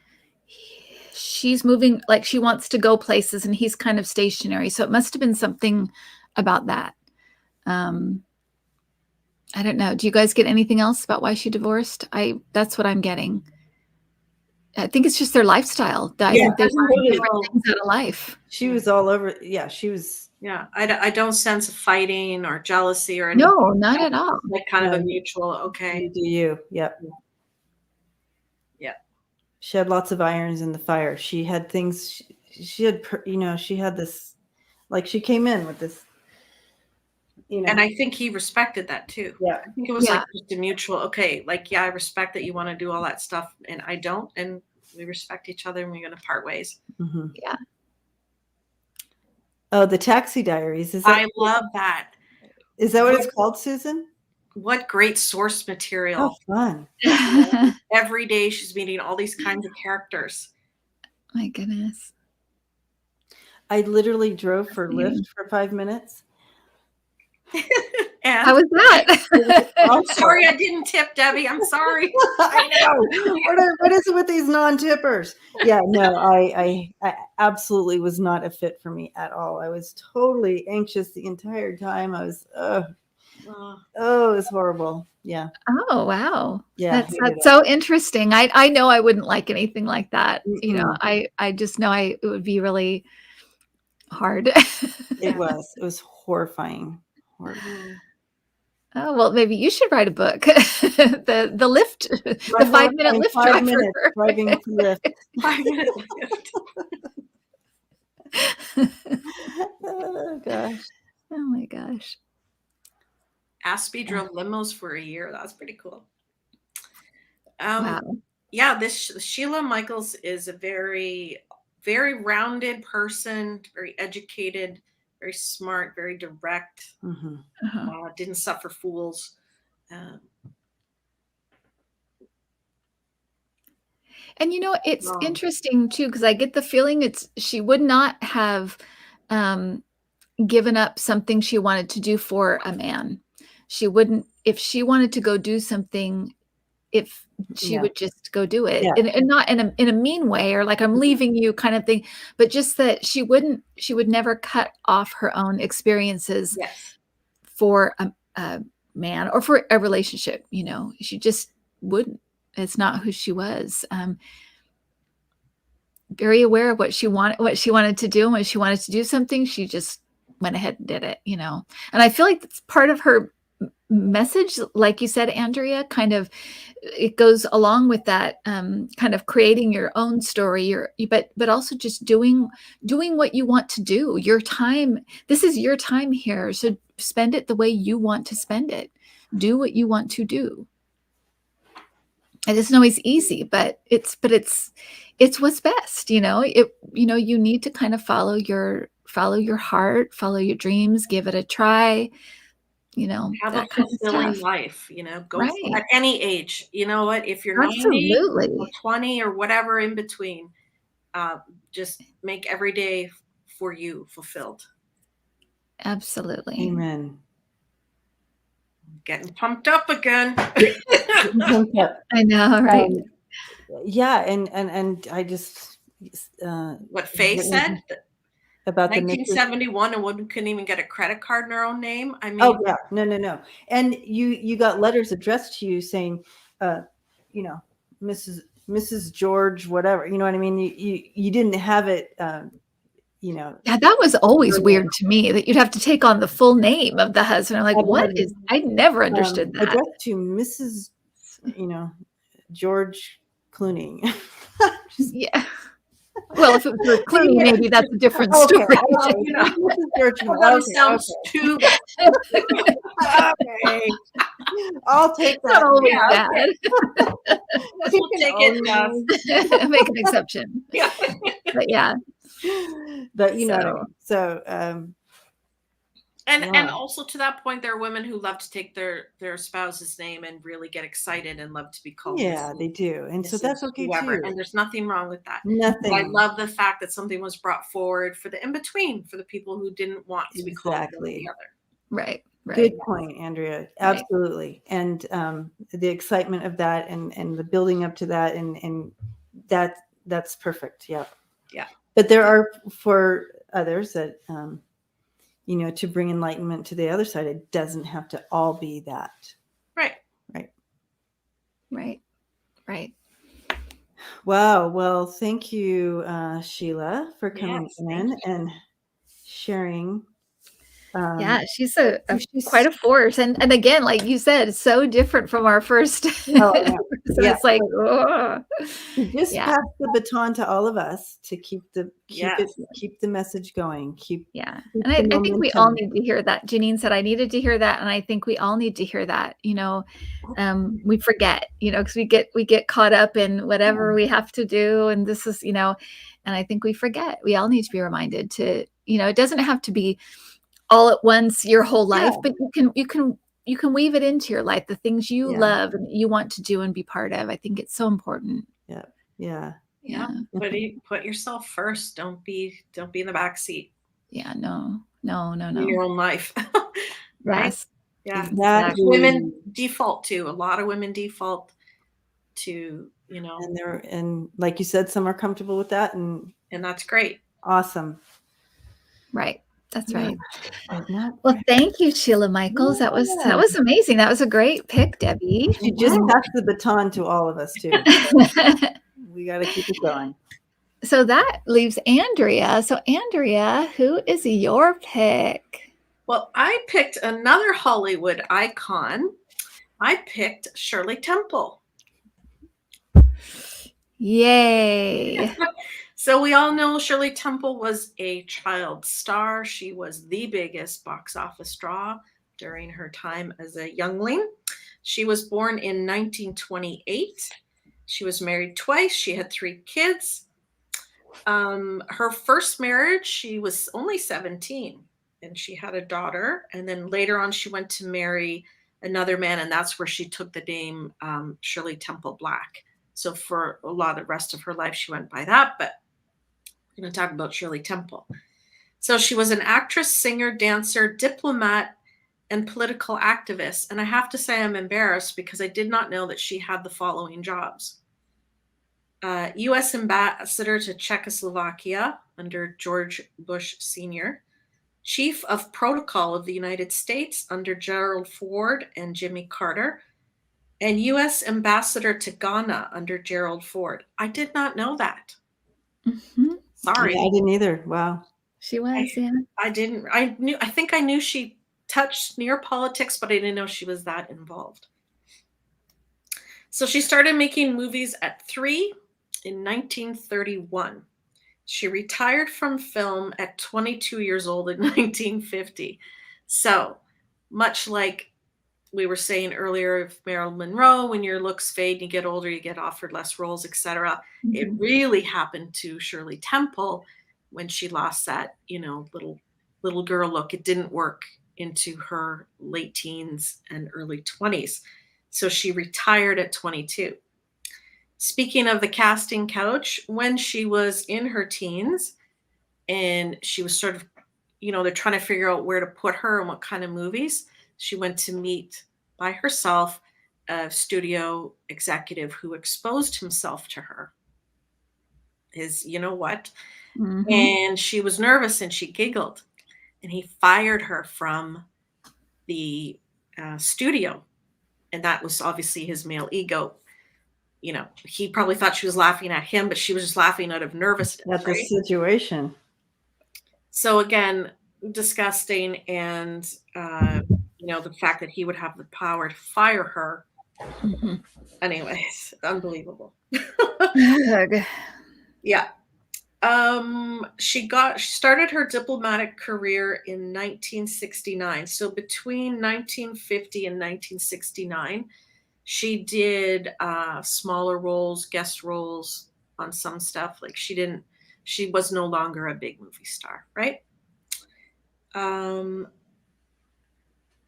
S3: she's moving, like she wants to go places and he's kind of stationary. So it must have been something about that. I don't know. Do you guys get anything else about why she divorced? That's what I'm getting. I think it's just their lifestyle. I think they want different things out of life.
S1: She was all over. Yeah, she was.
S2: Yeah, I don't sense fighting or jealousy or anything.
S3: No, not at all.
S2: Like kind of a mutual, okay.
S1: You do you. Yep.
S2: Yeah.
S1: She had lots of irons in the fire. She had things. She had, she had this, like she came in with this.
S2: And I think he respected that too.
S1: Yeah.
S2: I think it was like just a mutual, okay, like, yeah, I respect that you want to do all that stuff and I don't, and we respect each other and we're going to part ways.
S1: Mm-hmm.
S3: Yeah.
S1: Oh, the Taxi Diaries.
S2: I love that.
S1: Is that what it's called, Susan?
S2: What great source material.
S1: Oh, fun.
S2: Every day she's meeting all these kinds of characters.
S3: My goodness.
S1: I literally drove for Lyft for 5 minutes.
S2: And
S3: how was that?
S2: I'm sorry I didn't tip, Debbie. I'm sorry.
S1: I know. What is it with these non-tippers? Yeah, no, I absolutely was not a fit for me at all. I was totally anxious the entire time. I was, it was horrible. Yeah.
S3: Oh, wow.
S1: Yeah.
S3: That's so interesting. I know I wouldn't like anything like that.
S1: Mm-mm.
S3: You know, I just know it would be really hard.
S1: It was horrifying.
S3: Oh, well, maybe you should write a book. the lift, the 5-minute lift driver.
S1: Driving to Lyft.
S2: 5-minute lift.
S1: Oh gosh.
S3: Oh my gosh.
S2: Aspie drove limos for a year. That's pretty cool.
S3: Wow.
S2: Yeah, this Sheila Michaels is a very, very rounded person, very educated, very smart, very direct.
S1: Mm-hmm.
S2: Didn't suffer fools.
S3: And it's interesting too, because I get the feeling she would not have given up something she wanted to do for a man. She wouldn't, if she wanted to go do something, if she would just go do it, and not in a mean way or like I'm leaving you kind of thing, but just that she would never cut off her own experiences for a man or for a relationship. She just wouldn't. It's not who she was. Very aware of what she wanted to do, and when she wanted to do something, she just went ahead and did it. And I feel like that's part of her message, like you said, Andrea. Kind of, it goes along with that, kind of creating your own story. But also just doing what you want to do. Your time. This is your time here, so spend it the way you want to spend it. Do what you want to do. It isn't always easy, but it's what's best. You need to kind of follow your heart, follow your dreams, give it a try.
S2: Have a fulfilling life. Go at any age. You know what? If you're 90 or 20 or whatever in between, just make every day for you fulfilled.
S3: Absolutely.
S1: Amen.
S2: Getting pumped up again.
S3: I know, right?
S1: Yeah, and I just
S2: what Faye said
S1: about
S2: 1971, a woman couldn't even get a credit card in her own name. I mean,
S1: oh yeah, no, and you got letters addressed to you saying, Mrs. George, whatever. You know what I mean? You didn't have it. Yeah,
S3: that was always weird to me, that you'd have to take on the full name of the husband. I'm like, I never understood that.
S1: Addressed to Mrs. George Clooney.
S3: Yeah. Well, if it was clearly, maybe that's a different
S1: Okay,
S3: story.
S1: okay.
S2: You know,
S1: George,
S2: that
S1: okay,
S2: sounds
S1: okay.
S2: too bad.
S1: Okay. I'll take
S3: Not
S1: that.
S3: always
S2: Yeah,
S3: bad.
S2: We'll take it.
S3: Make an exception.
S2: Yeah.
S3: But yeah.
S1: But you know what I
S3: So
S1: mean. So
S2: And
S1: wow.
S2: also to that point, there are women who love to take their spouse's name and really get excited and love to be called.
S1: Yeah,
S2: Mrs.
S1: they do. And so that's okay
S2: whoever.
S1: too.
S2: And there's nothing wrong with that.
S1: Nothing.
S2: But I love the fact that something was brought forward for the in-between, for the people who didn't want to be called one or the other.
S3: Right.
S1: Good point, Andrea. Absolutely. And the excitement of that and the building up to that and that's perfect. Yeah.
S2: Yeah.
S1: But there are for others that you know, to bring enlightenment to the other side, it doesn't have to all be that.
S2: Right.
S1: Right.
S3: Right. Right.
S1: Wow. Well, thank you, Sheila, for coming
S2: Yes,
S1: in and sharing.
S3: Yeah, she's quite a force. And again, like you said, so different from our first.
S1: Oh, yeah.
S3: So it's like, oh.
S1: Just pass the baton to all of us to keep the message going.
S3: And I think we all need to hear that. Janine said I needed to hear that, and I think we all need to hear that. You know, we forget, you know, because we get caught up in whatever we have to do, and this is, you know, and I think we forget. We all need to be reminded to, you know, it doesn't have to be all at once your whole life, but you can weave it into your life, the things you love and you want to do and be part of. I think it's so important.
S1: Yeah.
S2: Put yourself first. Don't be in the back seat.
S3: Yeah. No.
S2: In your own life. Right?
S3: Yes.
S2: Yeah.
S1: Exactly.
S2: Women default to. A lot of women default to, you know.
S1: And like you said, some are comfortable with that and
S2: that's great.
S1: Awesome.
S3: Right. That's right.
S1: Yeah.
S3: Well, thank you, Sheila Michaels. That was amazing. That was a great pick, Debbie.
S1: She just passed the baton to all of us too. We got to keep it going.
S3: So that leaves Andrea. So Andrea, who is your pick?
S2: Well, I picked another Hollywood icon. I picked Shirley Temple.
S3: Yay.
S2: So we all know Shirley Temple was a child star. She was the biggest box office draw during her time as a youngling. She was born in 1928. She was married twice. She had 3 kids. Her first marriage, she was only 17 and she had a daughter. And then later on, she went to marry another man. And that's where she took the name Shirley Temple Black. So for a lot of the rest of her life, she went by that. But we're going to talk about Shirley Temple. So she was an actress, singer, dancer, diplomat, and political activist. And I have to say I'm embarrassed because I did not know that she had the following jobs. U.S. Ambassador to Czechoslovakia under George Bush Sr., Chief of Protocol of the United States under Gerald Ford and Jimmy Carter, and U.S. Ambassador to Ghana under Gerald Ford. I did not know that.
S3: Mm-hmm.
S2: Sorry.
S1: Yeah, I didn't either. Wow.
S3: She was,
S2: I didn't. I think I knew she touched near politics, but I didn't know she was that involved. So she started making movies at 3 in 1931. She retired from film at 22 years old in 1950. So much like we were saying earlier of Marilyn Monroe, when your looks fade and you get older, you get offered less roles, etc. Mm-hmm. It really happened to Shirley Temple when she lost that, you know, little girl look. It didn't work into her late teens and early 20s. So she retired at 22. Speaking of the casting couch, when she was in her teens and she was sort of, you know, they're trying to figure out where to put her and what kind of movies, she went to meet by herself a studio executive who exposed himself to her. His, you know what? Mm-hmm. And she was nervous and she giggled and he fired her from the studio. And that was obviously his male ego. You know, he probably thought she was laughing at him, but she was just laughing out of nervousness.
S1: That's right? The situation. So
S2: again, disgusting. And, you know, the fact that he would have the power to fire her. Mm-hmm. Anyways, unbelievable. Yeah. She started her diplomatic career in 1969. So between 1950 and 1969, she did smaller roles, guest roles on some stuff. Like she was no longer a big movie star, right?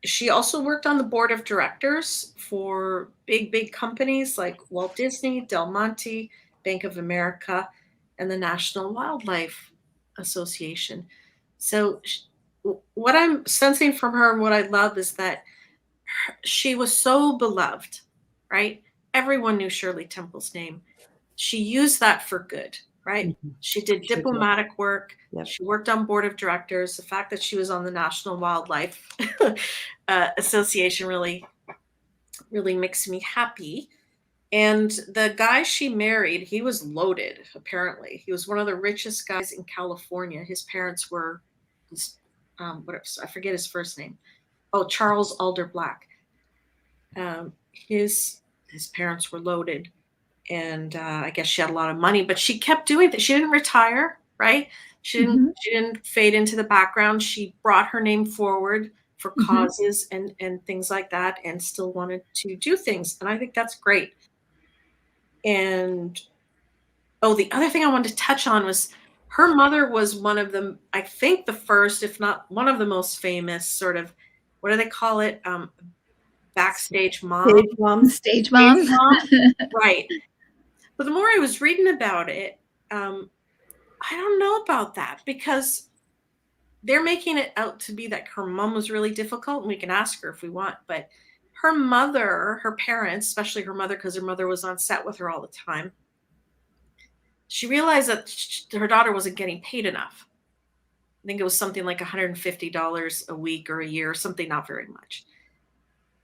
S2: She also worked on the board of directors for big companies like Walt Disney, Del Monte, Bank of America, and the National Wildlife Association. So what I'm sensing from her and what I love is that she was so beloved, right? Everyone knew Shirley Temple's name. She used that for good, right?
S1: Mm-hmm.
S2: She did diplomatic work.
S1: Yep.
S2: She worked on board of directors. The fact that she was on the National Wildlife Association really makes me happy. And the guy she married, he was loaded, apparently. He was one of the richest guys in California. His parents were, I forget his first name. Oh, Charles Alder Black. His parents were loaded. And I guess she had a lot of money, but she kept doing that. She didn't retire, right? She didn't fade into the background. She brought her name forward for causes and things like that, and still wanted to do things. And I think that's great. And the other thing I wanted to touch on was her mother was one of the, I think the first, if not one of the most famous sort of, what do they call it? Backstage mom.
S3: Stage mom.
S2: Right. But the more I was reading about it, I don't know about that, because they're making it out to be that her mom was really difficult, and we can ask her if we want, but her mother, her parents, especially her mother, because her mother was on set with her all the time, she realized that her daughter wasn't getting paid enough. I think it was something like $150 a week or a year, something not very much.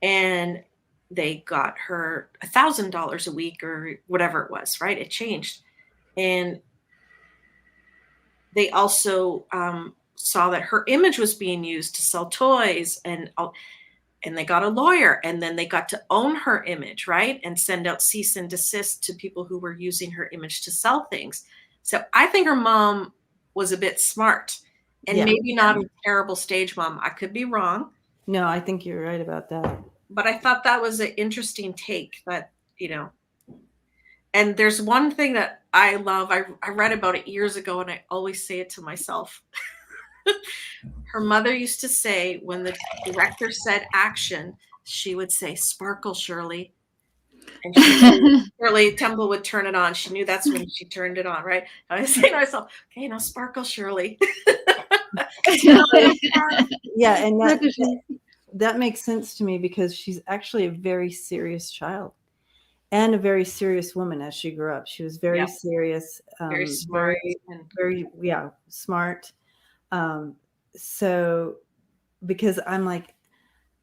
S2: And they got her $1,000 a week or whatever it was, right? It changed. And they also saw that her image was being used to sell toys, and they got a lawyer, and then they got to own her image, right? And send out cease and desist to people who were using her image to sell things. So I think her mom was a bit smart, and maybe not a terrible stage mom. I could be wrong.
S1: No, I think you're right about that.
S2: But I thought that was an interesting take, that, and there's one thing that I love. I read about it years ago, and I always say it to myself. Her mother used to say, when the director said action, she would say, "Sparkle, Shirley." And Shirley Temple would turn it on. She knew that's when she turned it on, right? I was saying to myself, okay, now sparkle, Shirley.
S1: Yeah, and that makes sense to me, because she's actually a very serious child and a very serious woman as she grew up. She was very serious,
S2: very smart,
S1: very smart. So, because I'm like,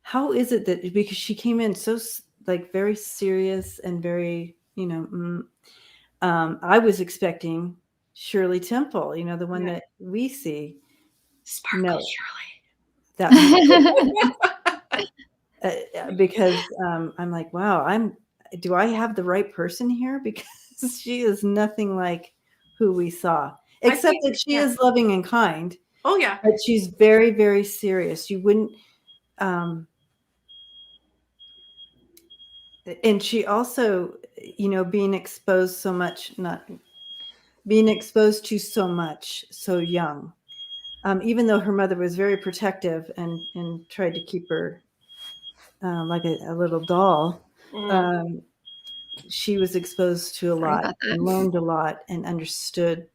S1: how is it that, because she came in so like very serious and very, I was expecting Shirley Temple, the one that we see.
S2: Sparkle, Shirley.
S1: That because I'm like, wow, do I have the right person here? Because she is nothing like who we saw, except that she is loving and kind.
S2: Oh yeah.
S1: But she's very, very serious. You wouldn't, and she also, being exposed to so much so young, even though her mother was very protective and tried to keep her like a little doll, she was exposed to a lot and learned a lot and understood.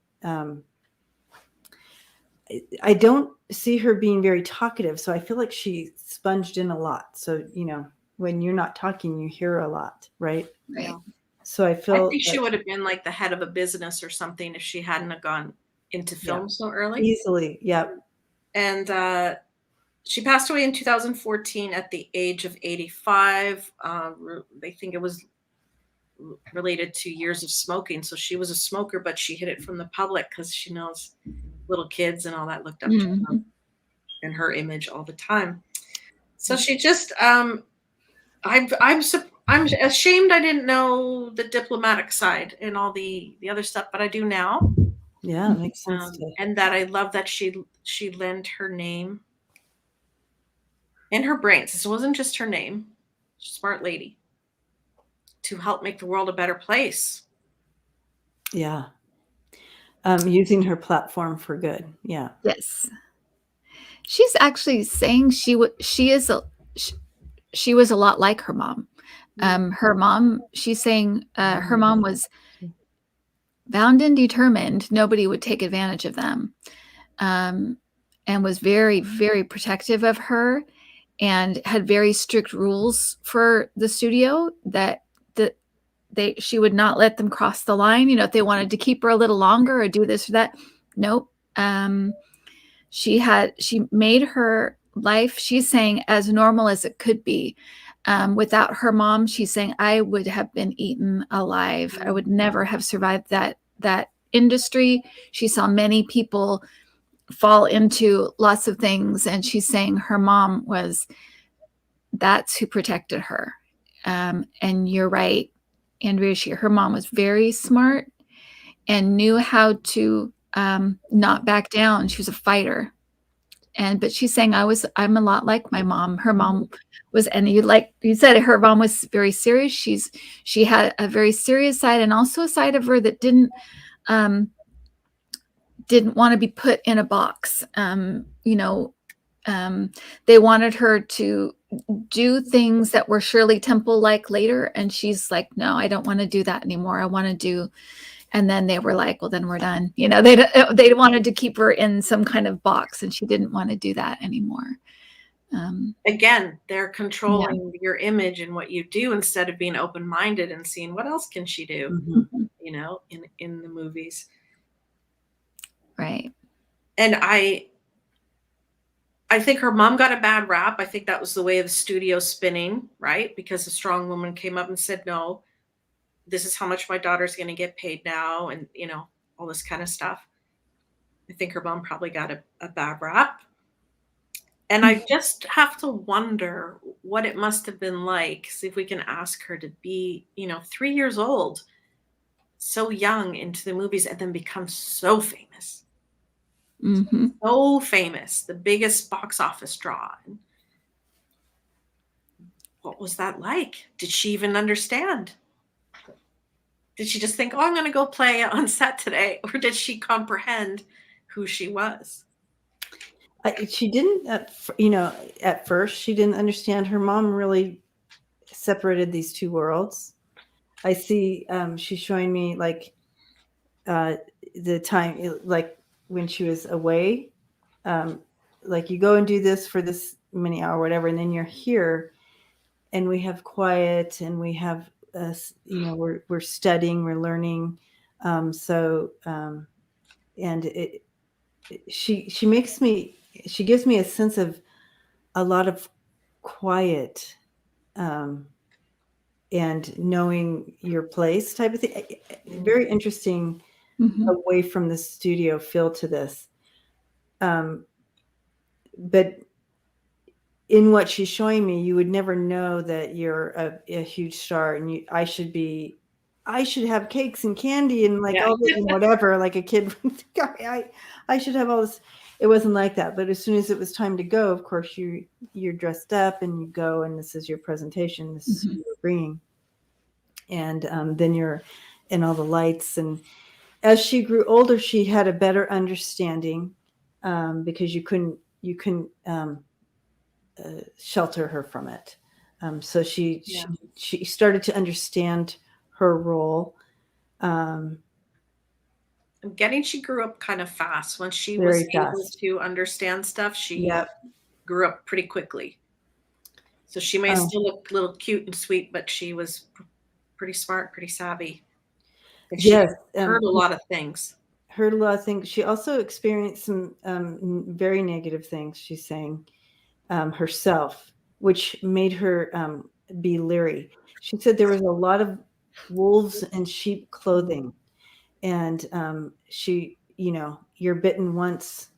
S1: I don't see her being very talkative, so I feel like she sponged in a lot. So, when you're not talking, you hear a lot, right?
S3: Right.
S1: So I
S2: think she would have been like the head of a business or something if she hadn't have gone into film so early.
S1: Easily, yep.
S2: And she passed away in 2014 at the age of 85. They think it was related to years of smoking. So she was a smoker, but she hid it from the public because she knows little kids and all that looked up to her and her image all the time. So she just, I'm ashamed I didn't know the diplomatic side and all the other stuff, but I do now.
S1: Yeah, it makes sense.
S2: And that I love that she lent her name and her brains. This wasn't just her name. Smart lady. To help make the world a better place.
S1: Yeah. Using her platform for good. Yeah.
S3: Yes. She's actually saying she was a lot like her mom. Her mom, she's saying her mom was bound and determined nobody would take advantage of them, and was very, very protective of her, and had very strict rules for the studio that she would not let them cross the line. If they wanted to keep her a little longer or do this or that, nope. She made her life, she's saying, as normal as it could be. Without her mom, she's saying, I would have been eaten alive. I would never have survived that industry. She saw many people fall into lots of things, and she's saying her mom that's who protected her. And you're right, Andrea, her mom was very smart and knew how to not back down. She was a fighter. But she's saying I'm a lot like my mom. Her mom was, and you said, her mom was very serious. She had a very serious side, and also a side of her that didn't want to be put in a box. They wanted her to do things that were Shirley Temple like later, and she's like, no, I don't want to do that anymore. I want to do. And then they were like, well, then we're done. They wanted to keep her in some kind of box, and she didn't want to do that anymore.
S2: Again, they're controlling your image and what you do, instead of being open-minded and seeing what else can she do, in the movies.
S3: Right.
S2: And I think her mom got a bad rap. I think that was the way of the studio spinning, right? Because a strong woman came up and said, no, this is how much my daughter's going to get paid now. And, all this kind of stuff. I think her mom probably got a bad rap. And I just have to wonder what it must have been like. See if we can ask her to be, 3 years old, so young, into the movies, and then become so famous.
S3: Mm-hmm.
S2: So famous, the biggest box office draw. What was that like? Did she even understand? Did she just think, oh, I'm going to go play on set today? Or did she comprehend who she was?
S1: She didn't, at first, she didn't understand. Her mom really separated these two worlds. I see she's showing me the time, like when she was away, like you go and do this for this many hour, whatever, and then you're here, and we have quiet, and we have we're studying, we're learning, and she gives me a sense of a lot of quiet, and knowing your place type of thing. Very interesting. Away from the studio feel to this, but in what she's showing me, you would never know that you're a huge star, and I should have cakes and candy and all the, whatever, like a kid. I should have all this. It wasn't like that. But as soon as it was time to go, of course you're dressed up and you go, and this is your presentation. This is who you're bringing, and then you're in all the lights. And as she grew older, she had a better understanding, because you couldn't shelter her from it. So she started to understand her role.
S2: I'm getting she grew up kind of fast. When she was able to understand stuff, she grew up pretty quickly. So she may still look a little cute and sweet, but she was pretty smart, pretty savvy. And she heard a lot of things.
S1: She also experienced some very negative things, she's saying, herself, which made her be leery. She said there was a lot of wolves in sheep clothing, and she, you're bitten once,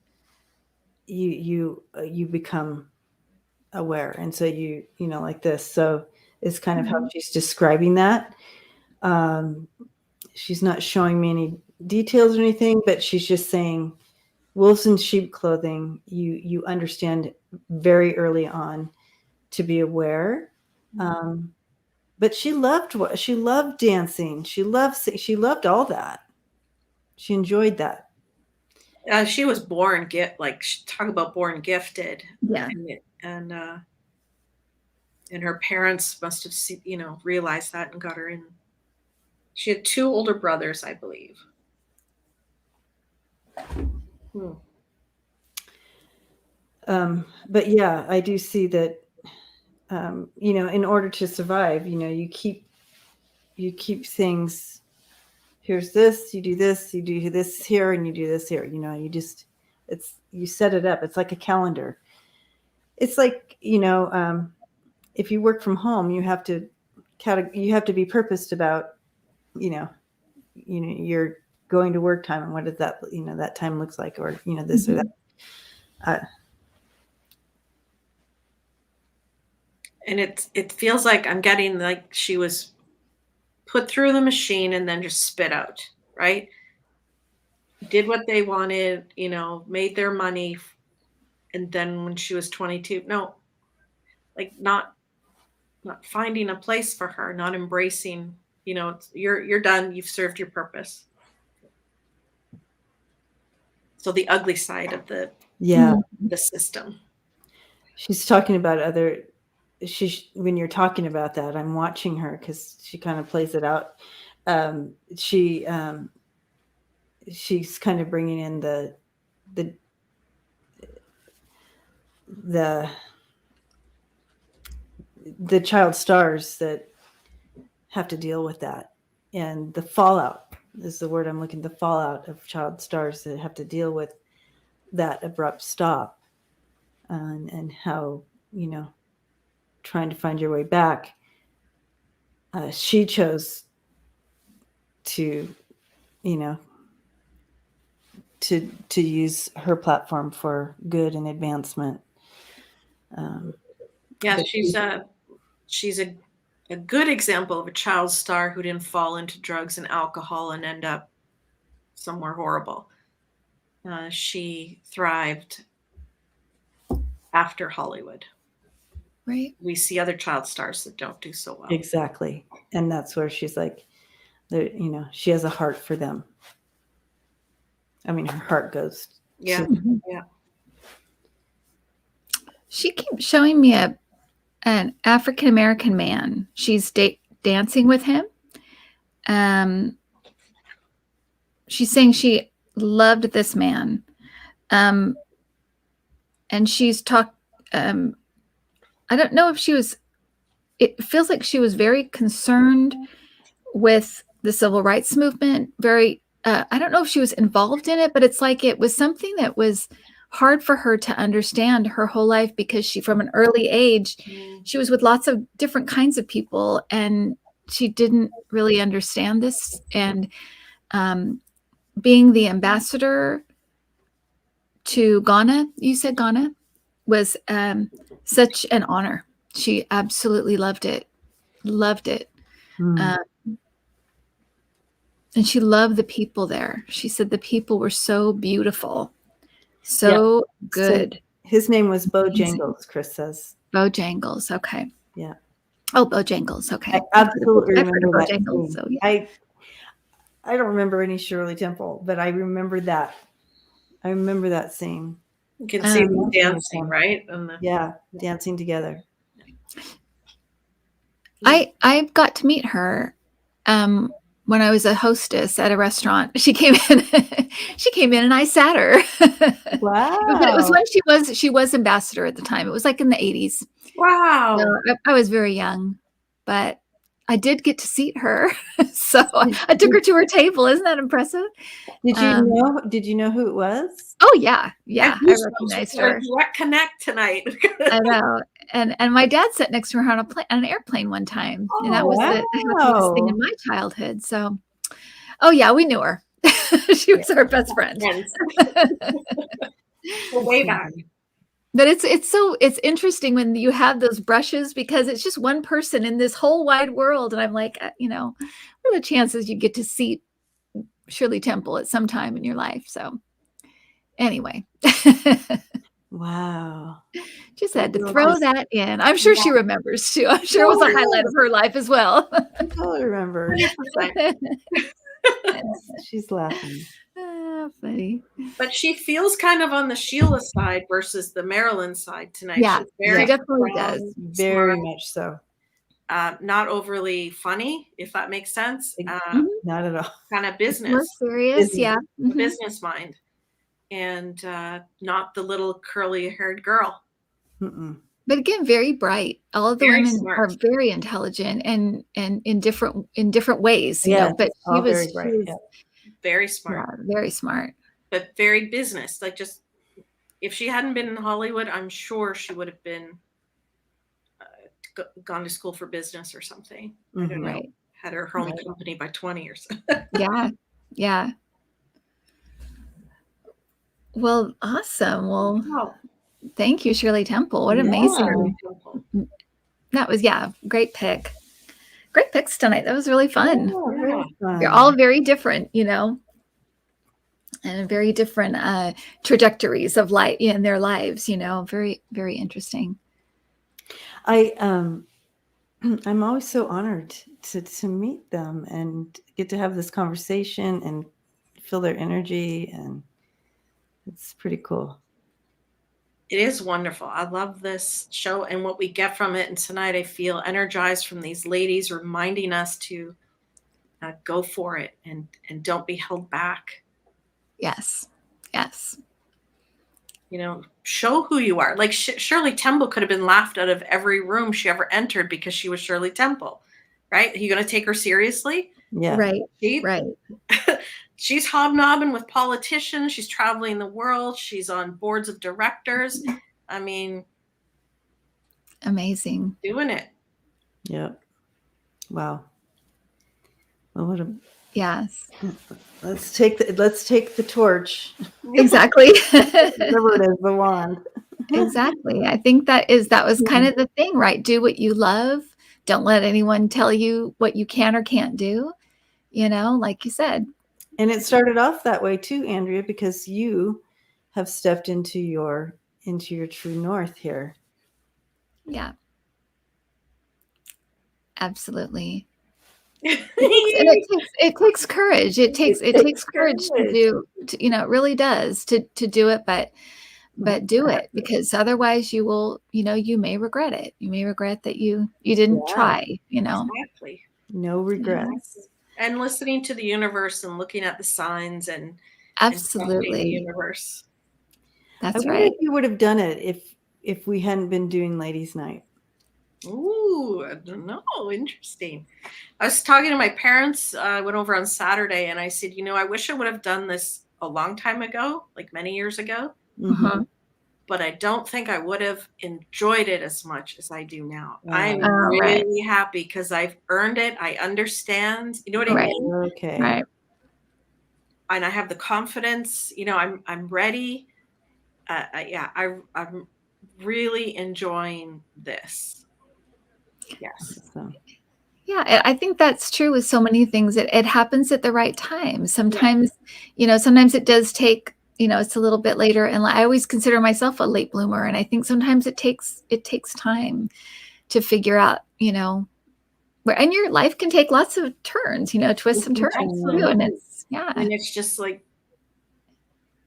S1: you become aware, and so like this. So it's kind of how she's describing that. She's not showing me any details or anything, but she's just saying wolves in sheep clothing. You understand very early on to be aware. But she loved dancing. She loved all that. She enjoyed that.
S2: She was born talk about born gifted.
S3: Yeah.
S2: And her parents must have realized that and got her in. She had 2 older brothers, I believe.
S1: But yeah, I do see that, in order to survive, you keep things, here's this, you do this here, and you do this here, you set it up. It's like a calendar. It's like, if you work from home, you have to be purposed about, you're going to work time and what does that, that time looks like, or, this or that.
S2: And it feels like I'm getting like she was put through the machine and then just spit out, right? Did what they wanted, made their money. And then when she was 22, not finding a place for her, not embracing, you're done. You've served your purpose. So the ugly side of the system. She's
S1: talking about when you're talking about that, I'm watching her because she kind of plays it out. She's kind of bringing in the child stars that have to deal with that, and the fallout is the word I'm looking. The fallout of child stars that have to deal with that abrupt stop, and how, trying to find your way back. She chose to, to use her platform for good and advancement.
S2: She's a good example of a child star who didn't fall into drugs and alcohol and end up somewhere horrible. She thrived after Hollywood.
S3: Right.
S2: We see other child stars that don't do so well.
S1: Exactly. And that's where she's like, she has a heart for them. I mean, her heart goes.
S2: Yeah.
S3: She keeps showing me an African-American man. She's dancing with him. She's saying she loved this man. And she's I don't know if it feels like she was very concerned with the civil rights movement. I don't know if she was involved in it, but it's like it was something that was hard for her to understand her whole life, because from an early age, she was with lots of different kinds of people and she didn't really understand this. And being the ambassador to Ghana, you said Ghana, was such an honor. She absolutely loved it. And she loved the people there. She said the people were so beautiful, so good.
S1: So his name was Bojangles, Chris says.
S3: Bojangles, okay.
S1: Yeah.
S3: Oh, Bojangles, okay.
S1: I absolutely remember
S3: Bojangles. So, yeah.
S1: I don't remember any Shirley Temple, but I remember that. I remember that scene.
S2: You can see them dancing, right?
S1: Dancing together.
S3: I got to meet her when I was a hostess at a restaurant. She came in and I sat her.
S1: Wow.
S3: But it was when she was ambassador at the time. It was like in the 80s.
S2: Wow.
S3: So I was very young, but I did get to seat her. So I took her to her table. Isn't that impressive?
S1: Did you know who it was?
S3: Oh yeah. I recognized her.
S2: Direct connect tonight.
S3: I know. And my dad sat next to her on an airplane one time. And that was the happiest thing in my childhood. So, oh yeah, we knew her. She was our best friend.
S2: Way back.
S3: But it's interesting when you have those brushes, because it's just one person in this whole wide world. And I'm like, what are the chances you get to seat Shirley Temple at some time in your life. So anyway,
S1: Wow.
S3: just had to
S1: Well,
S3: throw
S1: just-
S3: that in. I'm sure she remembers too. I'm sure it was a highlight of her life as well.
S1: I totally remember.
S2: 100%.
S1: She's laughing.
S3: Funny.
S2: But she feels kind of on the Sheila side versus the Marilyn side tonight.
S3: Yeah,
S2: She's very
S3: she definitely
S2: strong,
S3: does.
S1: Very
S2: smart,
S1: much so.
S2: not overly funny, if that makes sense.
S1: Not at all.
S2: Kind of
S3: More
S2: business,
S3: serious,
S1: Business.
S3: yeah.
S2: a business mind, and not the little curly-haired girl.
S1: Mm-mm.
S3: But again, very bright. All of the
S2: Very
S3: women
S2: smart.
S3: are very intelligent and in different ways, you
S1: Yes,
S3: know. But
S1: all
S3: she was,
S1: very bright. Yeah.
S2: Very smart,
S3: very smart.
S2: but very business. Like, just if she hadn't been in Hollywood, I'm sure she would have been gone to school for business or something. I don't know.
S3: Right.
S2: Had her own
S1: Right.
S2: company by 20 or something.
S3: Yeah. Well, awesome. Well,
S2: Wow.
S3: thank you, Shirley Temple. What
S1: Yeah.
S3: amazing.
S2: Shirley Temple.
S3: That was, great pick. Great picks tonight. That was really fun.
S1: Yeah, very fun.
S3: They're all very different, you know, and very different trajectories of life in their lives, you know. Very, very interesting.
S1: I'm always so honored to meet them and get to have this conversation and feel their energy, and it's pretty cool.
S2: It is wonderful. I love this show and what we get from it. And tonight I feel energized from these ladies reminding us to go for it and don't be held back.
S3: Yes.
S2: You know, show who you are. Like Shirley Temple could have been laughed out of every room she ever entered because she was Shirley Temple, right? Are you going to take her seriously?
S1: Yeah.
S3: Right.
S2: She's hobnobbing with politicians. She's traveling the world. She's on boards of directors. I mean,
S3: amazing.
S2: Doing it.
S1: Yep. Wow. Well, what a
S3: yes.
S1: Let's take the torch.
S3: Exactly.
S1: Whatever it is, the wand.
S3: Exactly. I think that was kind of the thing, right? Do what you love. Don't let anyone tell you what you can or can't do. You know, like you said.
S1: And it started off that way too, Andrea, because you have stepped into your true north here.
S3: Yeah. Absolutely. It takes courage. It takes courage to do, you know, it really does to do it, but do it, because otherwise you will, you know, you may regret it. You may regret that you didn't try, you know.
S2: Exactly.
S1: No regrets.
S2: And listening to the universe and looking at the signs and
S3: absolutely
S2: the universe.
S3: That's
S1: I
S3: right.
S1: wonder if you would have done it if we hadn't been doing ladies' night.
S2: Ooh, I don't know. Interesting. I was talking to my parents. I went over on Saturday and I said, you know, I wish I would have done this a long time ago, like many years ago.
S3: Mm-hmm.
S2: But I don't think I would have enjoyed it as much as I do now.
S1: Wow.
S2: I'm really happy because I've earned it. I understand. You know what I mean?
S1: Okay.
S3: Right.
S2: And I have the confidence. You know, I'm ready. I'm really enjoying this. Yes.
S1: So.
S3: Yeah, I think that's true with so many things. It happens at the right time. Sometimes, you know, sometimes it does take, you know, it's a little bit later. And I always consider myself a late bloomer. And I think sometimes it takes time to figure out, you know, and your life can take lots of turns, you know, twists and turns.
S2: Absolutely.
S3: And it's,
S2: and it's just like,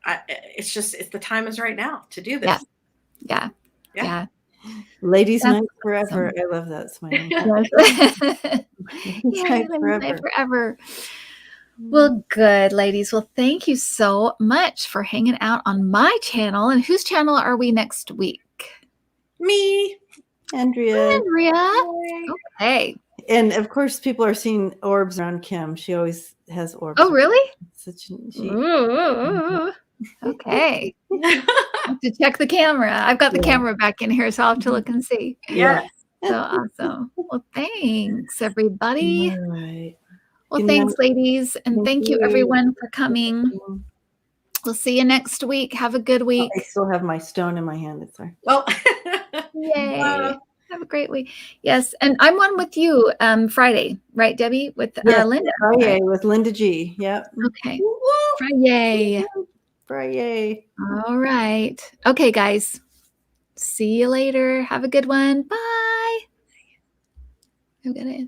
S2: it's the time is right now to do this.
S3: Yeah.
S1: Ladies' night forever. Awesome. I love that, Smiley.
S3: Forever. Well, good, ladies. Well, thank you so much for hanging out on my channel. And whose channel are we next week?
S2: Me.
S1: Andrea.
S3: Okay.
S1: And of course, people are seeing orbs around Kim. She always has orbs.
S3: Oh, really?
S1: Ooh.
S3: Okay. I have to check the camera. I've got the camera back in here, so I'll have to look and see.
S2: Yeah.
S3: So awesome. Well, thanks, everybody.
S1: All right.
S3: Well, thanks, ladies. And thank you, everyone, for coming. We'll see you next week. Have a good week.
S1: I still have my stone in my hand. It's all right.
S2: Well,
S3: yay. Have a great week. Yes. And I'm one with you Friday, right, Debbie? With
S1: Yes,
S3: Linda.
S1: Friday
S3: Right?
S1: with Linda G. Yep.
S3: Okay. Friday.
S1: Friday.
S3: All right. Okay, guys. See you later. Have a good one. Bye. I'm gonna